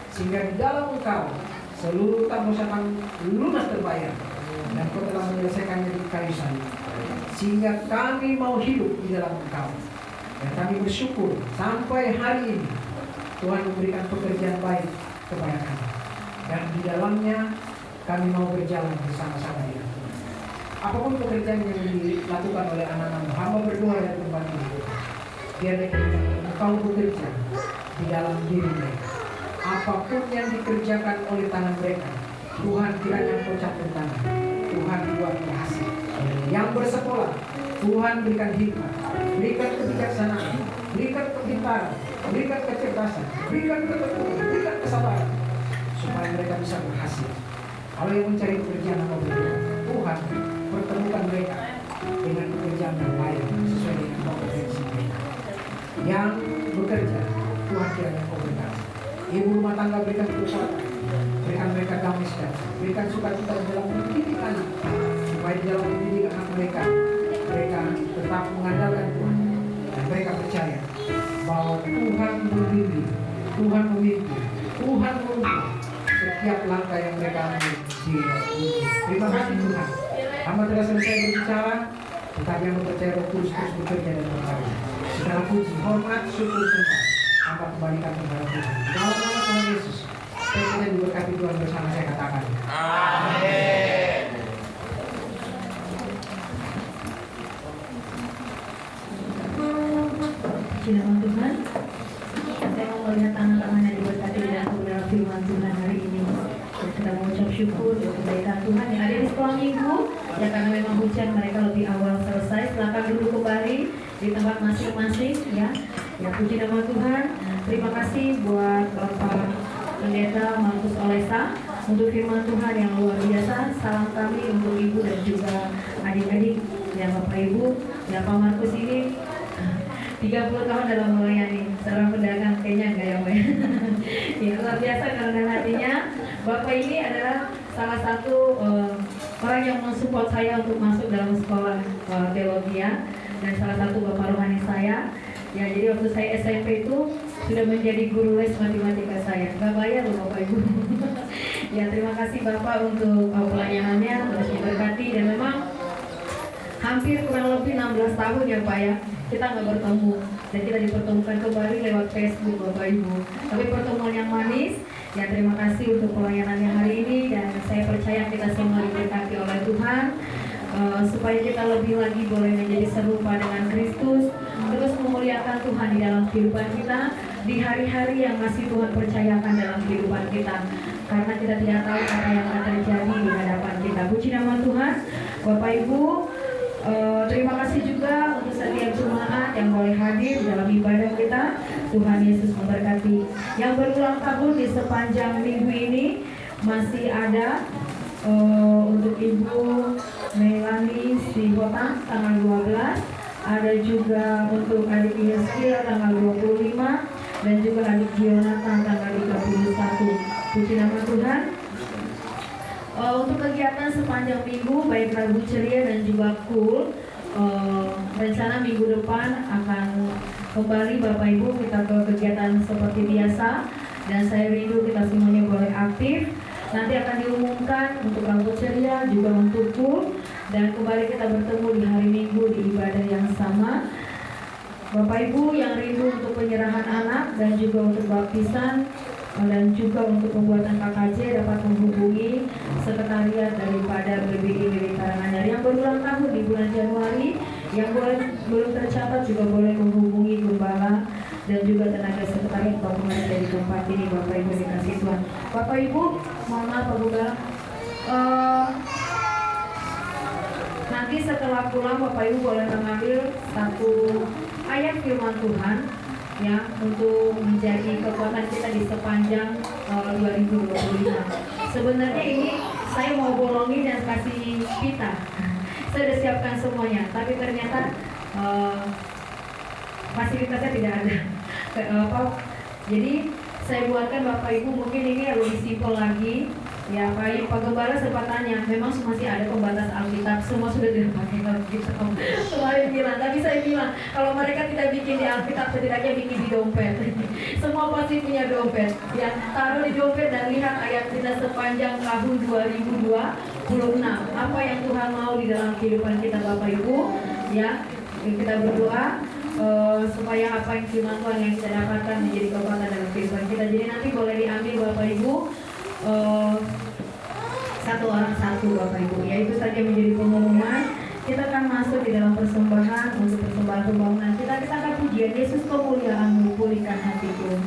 sehingga di dalam Engkau seluruh dosa kami lunas terbayar, dan Kau telah menyelesaikannya di kayu salib, sehingga kami mau hidup di dalam Engkau. Dan kami bersyukur sampai hari ini Tuhan memberikan pekerjaan baik kepada kami, dan di dalamnya kami mau berjalan bersama-sama dengan Tuhan. Apapun pekerjaan yang dilakukan oleh anak-anak hamba berdoa dari tempat ini, biar Engkau bekerja di dalam diri mereka. Apapun yang dikerjakan oleh tangan mereka, Tuhan kiranya Engkau campur tangan. Tuhan buat berhasil. Yang bersekolah, Tuhan berikan hikmat, berikan kebijaksanaan, berikan kepintaran, berikan kecerdasan, berikan ketekunan, berikan kesabaran, supaya mereka bisa berhasil. Kalau yang mencari pekerjaan apa berdoa, Tuhan pertemukan mereka dengan pekerjaan yang baik sesuai dengan kompetensi mereka. Yang bekerja, Tuhan kiranya Engkau berkati. Ibu rumah tangga berikan kekuatan, berikan mereka damai sejahtera, berikan sukacita di dalam pendidikan, supaya di dalam pendidikan anak mereka tetap mengandalkan Tuhan, dan mereka percaya bahwa Tuhan membimbing, Tuhan memimpin, Tuhan menuntun setiap langkah yang mereka ambil di hidup. Terima kasih Tuhan. Hamba telah selesai berbicara, tetapi yang percaya Roh Kudus terus bekerja dan berkarya. Segala puji, hormat, syukur, sembah hamba kembalikan kepada Tuhan. Dalam nama Tuhan Yesus, saya ingin diberkati Tuhan bersama saya katakan. Amin. Puji nama Tuhan. Saya mau melihat tangan-tangan yang diberkati dan kebenaran firman Tuhan hari ini. Dan kita mengucap syukur untuk kebaikan Tuhan yang ada di sekolah. sekolah minggu. Ya karena memang hujan mereka lebih awal selesai. Silakan duduk kembali di tempat masing-masing ya. Ya puji nama Tuhan. Terima kasih buat Bapak Pendeta Markus Olesa untuk firman Tuhan yang luar biasa. Salam kami untuk Ibu dan juga adik-adik ya Bapak Ibu. Ya Pak Markus ini 30 tahun dalam melayani. Seorang pedagang kayaknya enggak ya Pak ya. Ya luar biasa karena hatinya. Bapak ini adalah salah satu orang yang mensupport saya untuk masuk dalam sekolah teologi ya. Dan salah satu bapak rohani saya. Ya jadi waktu saya SMP itu sudah menjadi guru les matematika saya. Gak bayar loh Bapak Ibu. Ya terima kasih Bapak untuk pelayanannya, terus diberkati. Dan memang hampir kurang lebih 16 tahun ya Pak ya kita nggak bertemu dan kita dipertemukan kembali lewat Facebook Bapak Ibu. Tapi pertemuan yang manis. Ya terima kasih untuk pelayanan yang hari ini dan saya percaya kita semua diberkati oleh Tuhan supaya kita lebih lagi boleh menjadi serupa dengan Kristus, terus memuliakan Tuhan di dalam kehidupan kita di hari-hari yang masih Tuhan percayakan dalam kehidupan kita. Karena kita tidak tahu apa yang akan terjadi di hadapan kita. Puji nama Tuhan. Bapak Ibu, terima kasih juga untuk setiap jemaat yang boleh hadir dalam ibadah kita. Tuhan Yesus memberkati. Yang berulang tahun di sepanjang minggu ini masih ada untuk Ibu Melani Sihota tanggal 12. Ada juga untuk adik Yeskiel tanggal 25 dan juga adik Jonathan tanggal 31. Puji nama Tuhan. Untuk kegiatan sepanjang minggu baik Rabu Ceria dan juga Cool, rencana minggu depan akan kembali Bapak Ibu kita ke kegiatan seperti biasa dan saya rindu kita semuanya boleh aktif. Nanti akan diumumkan untuk Rabu Ceria juga untuk Cool dan kembali kita bertemu di hari Minggu di ibadah yang sama. Bapak Ibu yang rindu untuk penyerahan anak dan juga untuk baptisan dan juga untuk pembuatan KKJ dapat menghubungi sekretariat daripada BBI Milik Karanganyar yang berulang tahun di bulan Januari. Yang belum tercatat juga boleh menghubungi gembala dan juga tenaga sekretariat bangunan dari tempat ini. Bapak Ibu dikasih Tuhan. Bapak Ibu, mohon maaf Pak Gembala. Nanti setelah pulang Bapak Ibu boleh mengambil satu ayat firman Tuhan ya untuk menjadi kekuatan kita di sepanjang 2025. Sebenarnya ini saya mau bolongin dan kasih pita. Saya sudah siapkan semuanya, tapi ternyata fasilitasnya tidak ada. Jadi saya buatkan Bapak Ibu mungkin ini lebih simpel lagi. Ya Pak Gembala sempat tanya, memang masih ada pembatas Alkitab, semua sudah tidak pakai Alkitab. Semua bilang, tapi saya bilang kalau mereka tidak bikin di Alkitab, setidaknya bikin di dompet. Semua pasti punya dompet. Ya taruh di dompet dan lihat ayat kita sepanjang tahun 2026. Apa yang Tuhan mau di dalam kehidupan kita Bapak Ibu. Ya kita berdoa supaya apa yang firman Tuhan yang kita dapatkan menjadi kekuatan dalam kehidupan kita. Jadi nanti boleh diambil Bapak Ibu. Satu orang satu Bapak Ibu. Ya itu saja menjadi pengumuman. Kita akan masuk di dalam persembahan untuk persembahan pembangunan kita. Kita akan pujian Yesus kemuliaan pulihkan hatiku.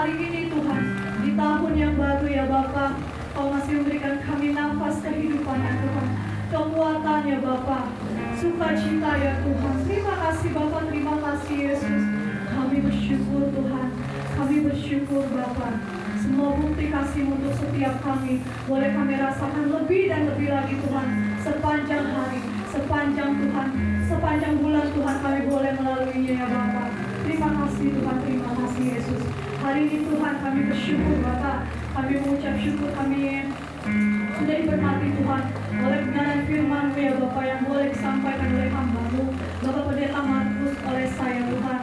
hari ini Tuhan, di tahun yang baru ya Bapa, Kau masih memberikan kami nafas kehidupan ya Tuhan, kekuatan ya Bapa, sukacita ya Tuhan. Terima kasih Bapa, terima kasih Yesus. Kami bersyukur Tuhan, kami bersyukur Bapa. Semua bukti kasih untuk setiap kami boleh kami rasakan lebih dan lebih lagi Tuhan, sepanjang hari, sepanjang Tuhan, sepanjang bulan Tuhan kami boleh melaluinya ya Bapa. Terima kasih Tuhan, terima kasih Yesus. Hari ini Tuhan kami bersyukur Bapa, kami mengucap syukur kami sudah diberkati Tuhan oleh kebenaran firman-Mu ya Bapa yang boleh disampaikan oleh hamba-Mu Bapak Pendeta Markus oleh saya Tuhan.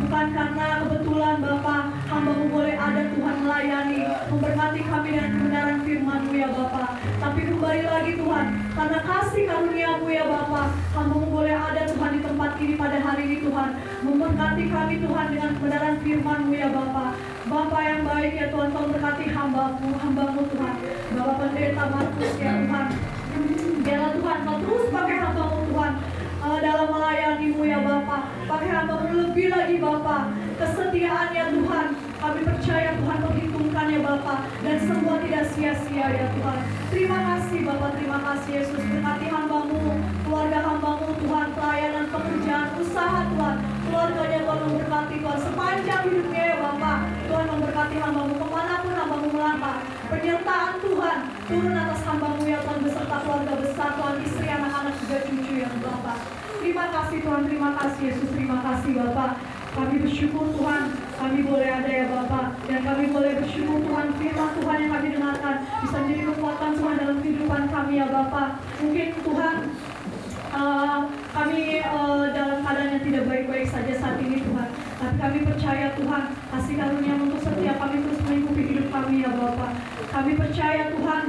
Bukan karena kebetulan Bapa, hamba-Mu boleh ada Tuhan melayani, memberkati kami dengan kebenaran firman-Mu ya Bapa. Tapi kembali lagi Tuhan, karena kasih karunia-Mu ya Bapa, hamba-Mu boleh ada Tuhan di tempat ini pada hari ini Tuhan, memberkati kami Tuhan dengan kebenaran firman-Mu ya Bapa. Bapa yang baik ya Tuhan, Kau berkati hamba-Mu Tuhan, Bapak Pendeta Markus ya Tuhan. Biarlah Tuhan Kau terus pakai hamba-Mu Tuhan dalam melayani-Mu ya Bapa. Pakai hamba-Mu lebih lagi Bapa, kesetiaannya Tuhan kami percaya Tuhan perhitungkan ya Bapa, dan semua tidak sia-sia ya Tuhan. Terima kasih Bapa, terima kasih Yesus. Berkati hamba-Mu, keluarga hamba-Mu Tuhan, pelayanan, pekerjaan, usaha Tuhan, keluarganya Tuhan memberkati Tuhan sepanjang hidupnya ya Bapa. Tuhan memberkati hamba-Mu kemanapun hamba-Mu melangkah. Penyertaan Tuhan turun atas hamba-Mu ya Tuhan, beserta keluarga besar Tuhan, istri, anak-anak juga cucu ya Bapa. Terima kasih Tuhan, terima kasih Yesus, terima kasih Bapa. Kami bersyukur Tuhan, kami boleh ada ya Bapa, dan kami boleh bersyukur Tuhan, firman Tuhan yang kami dengarkan bisa menjadi kekuatan Tuhan dalam kehidupan kami ya Bapa. Mungkin Tuhan kami dalam keadaan yang tidak baik-baik saja saat ini Tuhan, tapi kami percaya Tuhan, kasih karunia untuk setiap kami terus mengikuti hidup kami ya Bapa. Kami percaya Tuhan,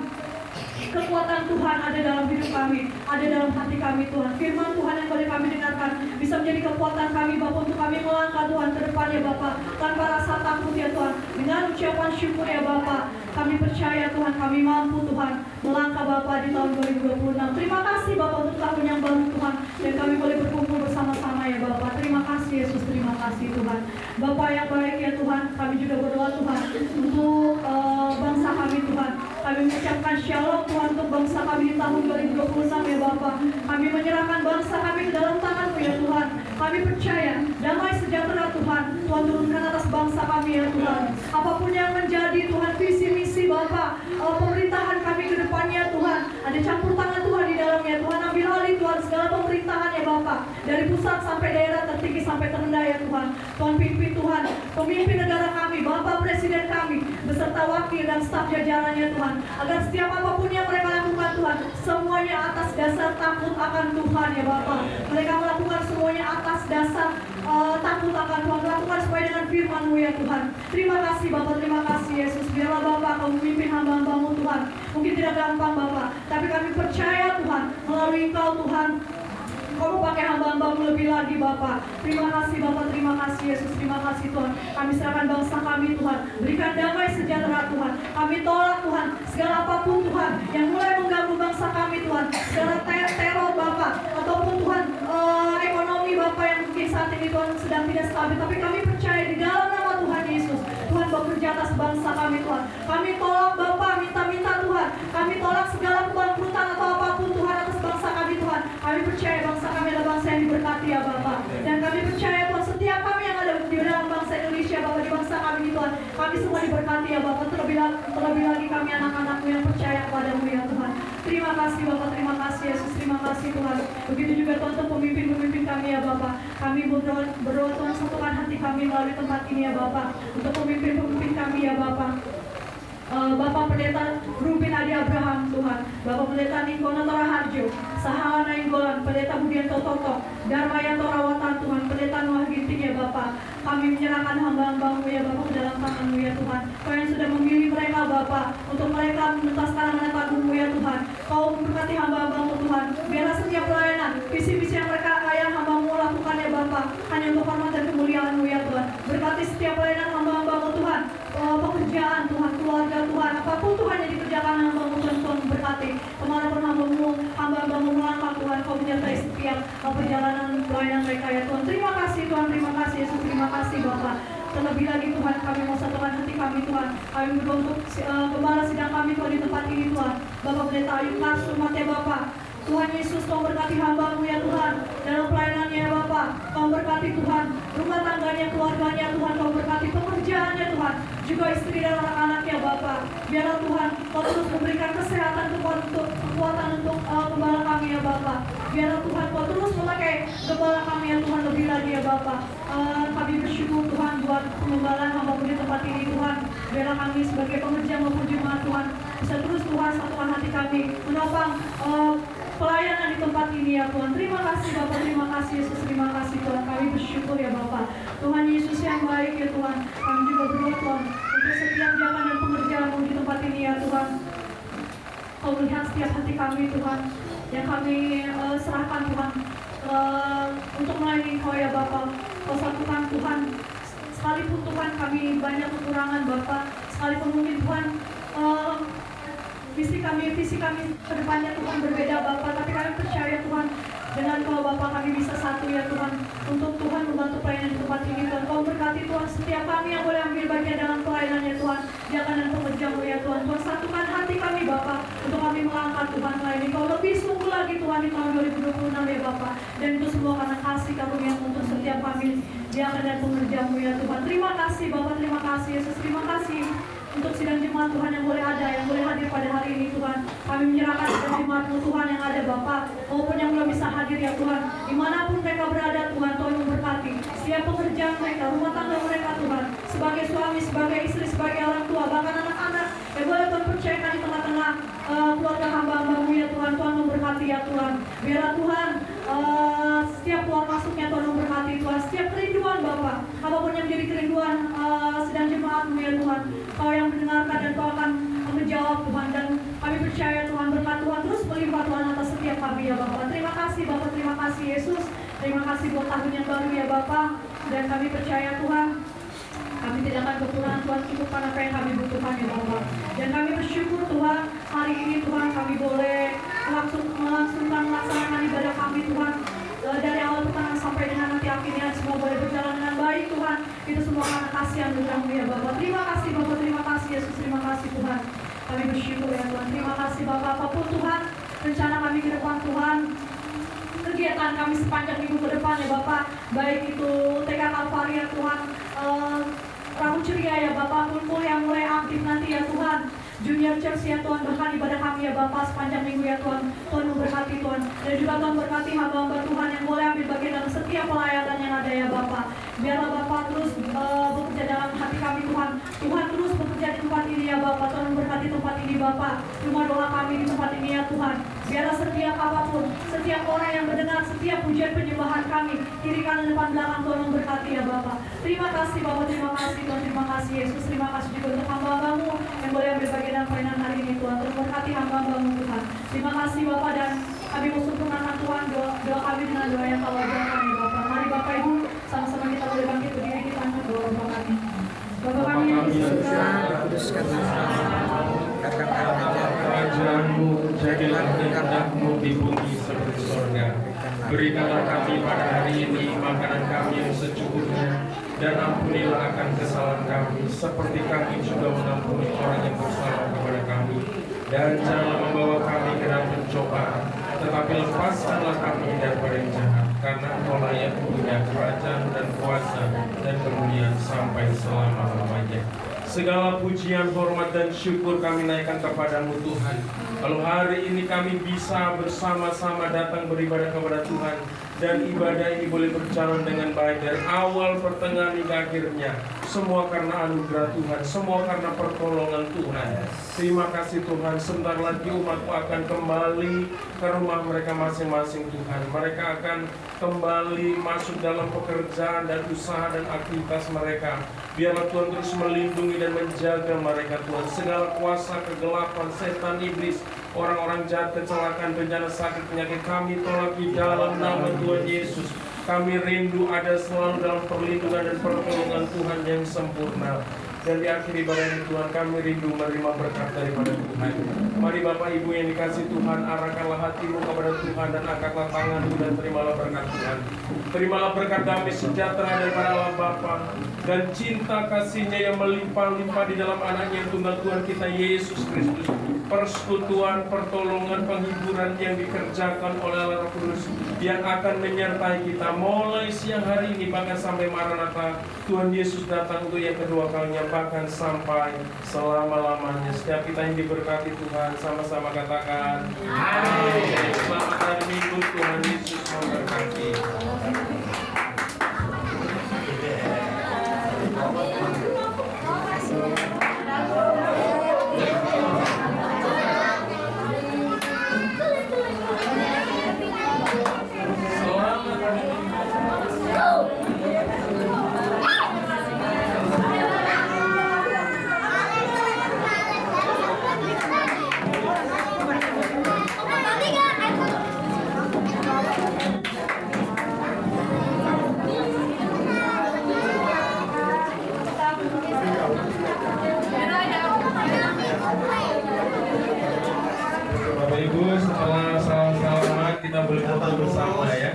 kekuatan Tuhan ada dalam hidup kami, ada dalam hati kami Tuhan. Firman Tuhan yang boleh kami dengarkan bisa menjadi kekuatan kami Bapa untuk kami melangkah Tuhan ke depan ya Bapa, tanpa rasa takut ya Tuhan. Dengan ucapan syukur ya Bapa, kami percaya Tuhan kami mampu Tuhan melangkah Bapa di tahun 2026. Terima kasih Bapa untuk tahun yang baru Tuhan, dan kami boleh berkumpul bersama-sama ya Bapa. Terima kasih Yesus, terima kasih Tuhan. Bapa yang baik ya Tuhan, kami juga berdoa Tuhan untuk bangsa kami Tuhan. Kami mengucapkan shalom Tuhan untuk bangsa kami di tahun 2026 ya Bapa. Kami menyerahkan bangsa kami ke dalam tangan-Mu ya Tuhan. Kami percaya damai sejahtera Tuhan, Tuhan turunkan atas bangsa kami ya Tuhan. Apapun yang menjadi Tuhan visi misi Bapa, pemerintahan kami ke depannya Tuhan, ada campur tangan Tuhan di dalamnya Tuhan. Ambil alih Tuhan segala pemerintahan ya Bapa, dari pusat sampai daerah, tertinggi sampai terendah ya Tuhan. Tuhan pimpin Tuhan, pemimpin negara kami, Bapak Presiden kami, beserta wakil dan staf jajarannya Tuhan, agar setiap apapun yang mereka lakukan Tuhan, semuanya atas dasar takut akan Tuhan ya Bapa. Mereka melakukan semuanya atas dasar takut akan Tuhan, melakukan sesuai dengan firman-Mu ya Tuhan. Terima kasih Bapa, terima kasih Yesus. Biarlah Bapa Kau memimpin hamba-hamba-Mu Tuhan. Mungkin tidak gampang Bapa, tapi kami percaya Tuhan, melalui Kau Tuhan, Kau pakai hamba-hamba-Mu lebih lagi Bapa. Terima kasih Bapa, terima kasih Yesus, terima kasih Tuhan. Kami serahkan bangsa kami Tuhan, berikan damai sejahtera Tuhan. Kami tolak Tuhan segala apapun Tuhan yang mulai mengganggu bangsa kami Tuhan, segala teror Bapa, ataupun Tuhan ekonomi Bapa yang mungkin saat ini Tuhan sedang tidak stabil. Tapi kami percaya di dalam nama Tuhan Yesus, Tuhan bekerja atas bangsa kami Tuhan. Kami tolak Bapa, minta Tuhan, kami tolak segala kebangkrutan atau apapun Tuhan atas bangsa kami Tuhan. Kami percaya bangsa kami adalah bangsa yang diberkati ya Bapa. Dan kami percaya Tuhan, setiap kami yang ada di dalam bangsa Indonesia Bapa, di bangsa kami Tuhan, kami semua diberkati ya Bapa. Terlebih lagi kami anak-anak-Mu yang percaya kepada-Mu ya Tuhan. Terima kasih Bapa, terima kasih Yesus, terima kasih Tuhan. Begitu juga Tuhan untuk pemimpin-pemimpin kami ya Bapa. Kami berdoa Tuhan, satukan hati kami melalui tempat ini ya Bapa. Untuk pemimpin-pemimpin kami ya Bapa, Bapak Pendeta Ruben Adi Abraham Tuhan, Bapak Pendeta Ninggono Toraharjo, Sahala Nainggolan, Pendeta Budianto Toto, Darmayanto Rawatan Tuhan, Pendeta Noah Ginting ya Bapak. Kami menyerahkan hamba-hamba-Mu ya Bapak ke dalam tangan-Mu ya Tuhan. Kau yang sudah memilih mereka Bapak, untuk mereka menuntaskan amanat agung-Mu ya Tuhan. Kau memberkati hamba-hamba-Mu Tuhan. Biarlah setiap pelayanan, visi-visi yang mereka hamba-Mu lakukan ya Bapak, hanya untuk hormat dan kemuliaan-Mu ya Tuhan. Berkati setiap pelayanan hamba-hamba-Mu Tuhan, pekerjaan Tuhan, keluarga Tuhan, apapun Tuhan yang dikerjakan hamba-Mu Tuhan berkati. Kemanapun hamba-Mu melangkah Tuhan, Kau menyertai setiap perjalanan pelayanan mereka ya Tuhan. Terima kasih Tuhan, terima kasih Yesus, terima kasih Bapak. Terlebih lagi Tuhan, kami mau satukan hati kami Tuhan. Kami berdoa untuk gembala sidang kami Tuhan di tempat ini Tuhan. Bapak Pendeta Ayub Karsum, mati Bapak. Tuhan Yesus, Kau berkati hamba-Mu ya Tuhan, dalam pelayanannya ya Bapak. Kau berkati Tuhan, rumah tangganya, keluarganya Tuhan. Kau berkati pekerjaannya Tuhan, juga istri dan anak-anaknya Bapak. Biarlah Tuhan, Kau terus memberikan kesehatan, kekuatan untuk gembala kami ya Bapak. Biarlah Tuhan, Kau terus memakai gembala kami ya Tuhan lebih lagi ya Bapak. Kami bersyukur Tuhan buat pengembalaan hamba-Mu di tempat ini Tuhan. Biarlah kami sebagai pengerja maupun jemaat Tuhan bisa terus Tuhan satukan hati kami menopang pelayanan di tempat ini ya Tuhan. Terima kasih Bapak, terima kasih Yesus, terima kasih Tuhan. Kami bersyukur ya Bapak. Tuhan Yesus yang baik ya Tuhan. Kami juga berdoa Tuhan untuk setiap jalan dan pengerjaan-Mu di tempat ini ya Tuhan. Kau melihat setiap hati kami Tuhan, yang kami serahkan Tuhan untuk melayani Kau ya Bapak. Kau satukan Tuhan. Sekalipun Tuhan kami banyak kekurangan Bapak, sekalipun mungkin Tuhan visi kami ke depannya Tuhan berbeda Bapak, tapi kami percaya Tuhan dengan Kau Bapak kami bisa satu ya Tuhan, untuk Tuhan membantu pelayanan di tempat ini Tuhan. Kau berkati Tuhan setiap kami yang boleh ambil bagian dalam pelayanannya Tuhan, jangan dan pengerja-Mu ya Tuhan. Tuhan satukan hati kami Bapak untuk kami mengangkat Tuhan melayani Kau lebih sungguh lagi Tuhan di tahun 2026 ya Bapak. Dan itu semua karena kasih karunia untuk setiap kami jangan dan pengerja-Mu ya Tuhan. Terima kasih Bapak, terima kasih Yesus, terima kasih untuk sidang jemaat Tuhan yang boleh ada, yang boleh hadir pada hari ini Tuhan. Kami menyerahkan sidang jemaat-Mu Tuhan yang ada Bapak, maupun yang belum bisa hadir ya Tuhan. Dimanapun mereka berada Tuhan, Tuhan memberkati setiap pekerjaan mereka, rumah tangga mereka Tuhan. Sebagai suami, sebagai istri, sebagai orang tua, bahkan anak-anak yang boleh Tuhan percayakan di tengah-tengah keluarga hamba-hamba-Mu ya Tuhan. Tuhan memberkati ya Tuhan. Biarlah Tuhan setiap keluar masuknya Tuhan memberkati Tuhan. Setiap kerinduan Bapak, apapun yang menjadi kerinduan sidang jemaat-Mu ya Tuhan, Kau yang mendengarkan dan Kau akan menjawab Tuhan. Dan kami percaya Tuhan berkat Tuhan terus melimpah Tuhan atas setiap kami ya Bapak. Terima kasih Bapak, terima kasih Yesus. Terima kasih buat tahun yang baru ya Bapak. Dan kami percaya Tuhan, kami tidak akan kekurangan Tuhan, cukupkan apa yang kami butuhkan ya Bapak. Dan kami bersyukur Tuhan, hari ini Tuhan kami boleh melaksanakan ibadah kami Tuhan. Dari awal pertengahan sampai dengan nanti akhirnya semua boleh berjalan dengan baik Tuhan. Itu semua karena kasih yang anugerah-Mu ya Bapak. Terima kasih Bapak, terima kasih Yesus, terima kasih Tuhan. Kami bersyukur ya Tuhan. Terima kasih Bapak. Apapun Tuhan rencana kami ke depan Tuhan, kegiatan kami sepanjang minggu ke depan ya Bapak, baik itu TK Kalvari ya Tuhan, Rabu Ceria ya Bapak, kumpul yang mulai aktif nanti ya Tuhan, Junior Church ya Tuhan, bahkan ibadah kami ya Bapak sepanjang minggu ya Tuhan. Tuhan memberkati Tuhan. Dan juga Tuhan berkati hamba-hamba Tuhan yang boleh ambil bagian dalam setiap pelayanan yang ada ya Bapak. Biarlah Bapak terus bekerja dalam hati kami Tuhan. Tuhan terus bekerja di tempat ini ya Bapak. Tuhan memberkati tempat ini Bapak. Rumah doa kami di tempat ini ya Tuhan. Biarlah setiap apapun, setiap orang yang mendengar setiap pujian penyembahan kami, kiri kanan depan belakang, Tuhan memberkati ya Bapak. Terima kasih Bapak, terima kasih Tuhan, terima kasih Yesus, terima kasih juga untuk hamba-hamba-Mu yang boleh ambil bagian dalam pelayanan hari ini Tuhan. Tuhan berkati hamba-hamba-Mu Tuhan. Terima kasih Bapak, dan kami mau sempurnakan Tuhan doa kami dengan doa yang Kau ajarkan ya Bapak. Mari Bapak Ibu sama-sama kita boleh bangkit berdiri, kita angkat doa Bapak kami. Bapak kami yang di surga, Kerajaan-Mu, jadilah kehendak-Mu di bumi seperti surga. Berikanlah kami pada hari ini makanan kami yang secukupnya, dan ampunilah akan kesalahan kami, seperti kami juga mengampuni orang yang bersalah kepada kami. Dan janganlah membawa kami ke dalam pencobaan, tetapi lepaskanlah kami daripada yang jahat. Karena Engkau yang punya kerajaan dan kuasa dan kemuliaan sampai selama-lamanya. Segala pujian, hormat, dan syukur kami naikkan kepadamu Tuhan. Kalau hari ini kami bisa bersama-sama datang beribadah kepada Tuhan, dan ibadah ini boleh berjalan dengan baik dari awal, pertengahan, hingga akhirnya. Semua karena anugerah Tuhan, semua karena pertolongan Tuhan. Terima kasih Tuhan. Sebentar lagi umatmu akan kembali ke rumah mereka masing-masing Tuhan. Mereka akan kembali masuk dalam pekerjaan dan usaha dan aktivitas mereka. Biarlah Tuhan terus melindungi dan menjaga mereka Tuhan. Segala kuasa kegelapan, setan, iblis, orang-orang jahat, kecelakaan, bencana, sakit, penyakit, kami tolak di dalam nama Tuhan Yesus. Kami rindu ada selalu dalam perlindungan dan pertolongan Tuhan yang sempurna. dan diakhiri pada Tuhan kami rindu menerima berkat daripada Tuhan. Mari Bapak Ibu yang dikasih Tuhan, arahkanlah hatimu kepada Tuhan dan angkatlah tanganmu dan terimalah berkat Tuhan. Terimalah berkat damai sejahtera daripada Allah Bapa dan cinta kasih-Nya yang melimpah-limpah di dalam anaknya yang tunggal Tuhan kita Yesus Kristus. Persekutuan, pertolongan, penghiburan yang dikerjakan oleh Roh Kudus yang akan menyertai kita mulai siang hari ini bahkan sampai Maranatha Tuhan Yesus datang untuk yang kedua kalinya, bahkan sampai selama-lamanya. Setiap kita yang diberkati Tuhan, sama-sama katakan amin. Selamat hari Minggu, Tuhan Yesus memberkati. Bapak Ibu, setelah salam-salaman kita boleh foto bersama ya.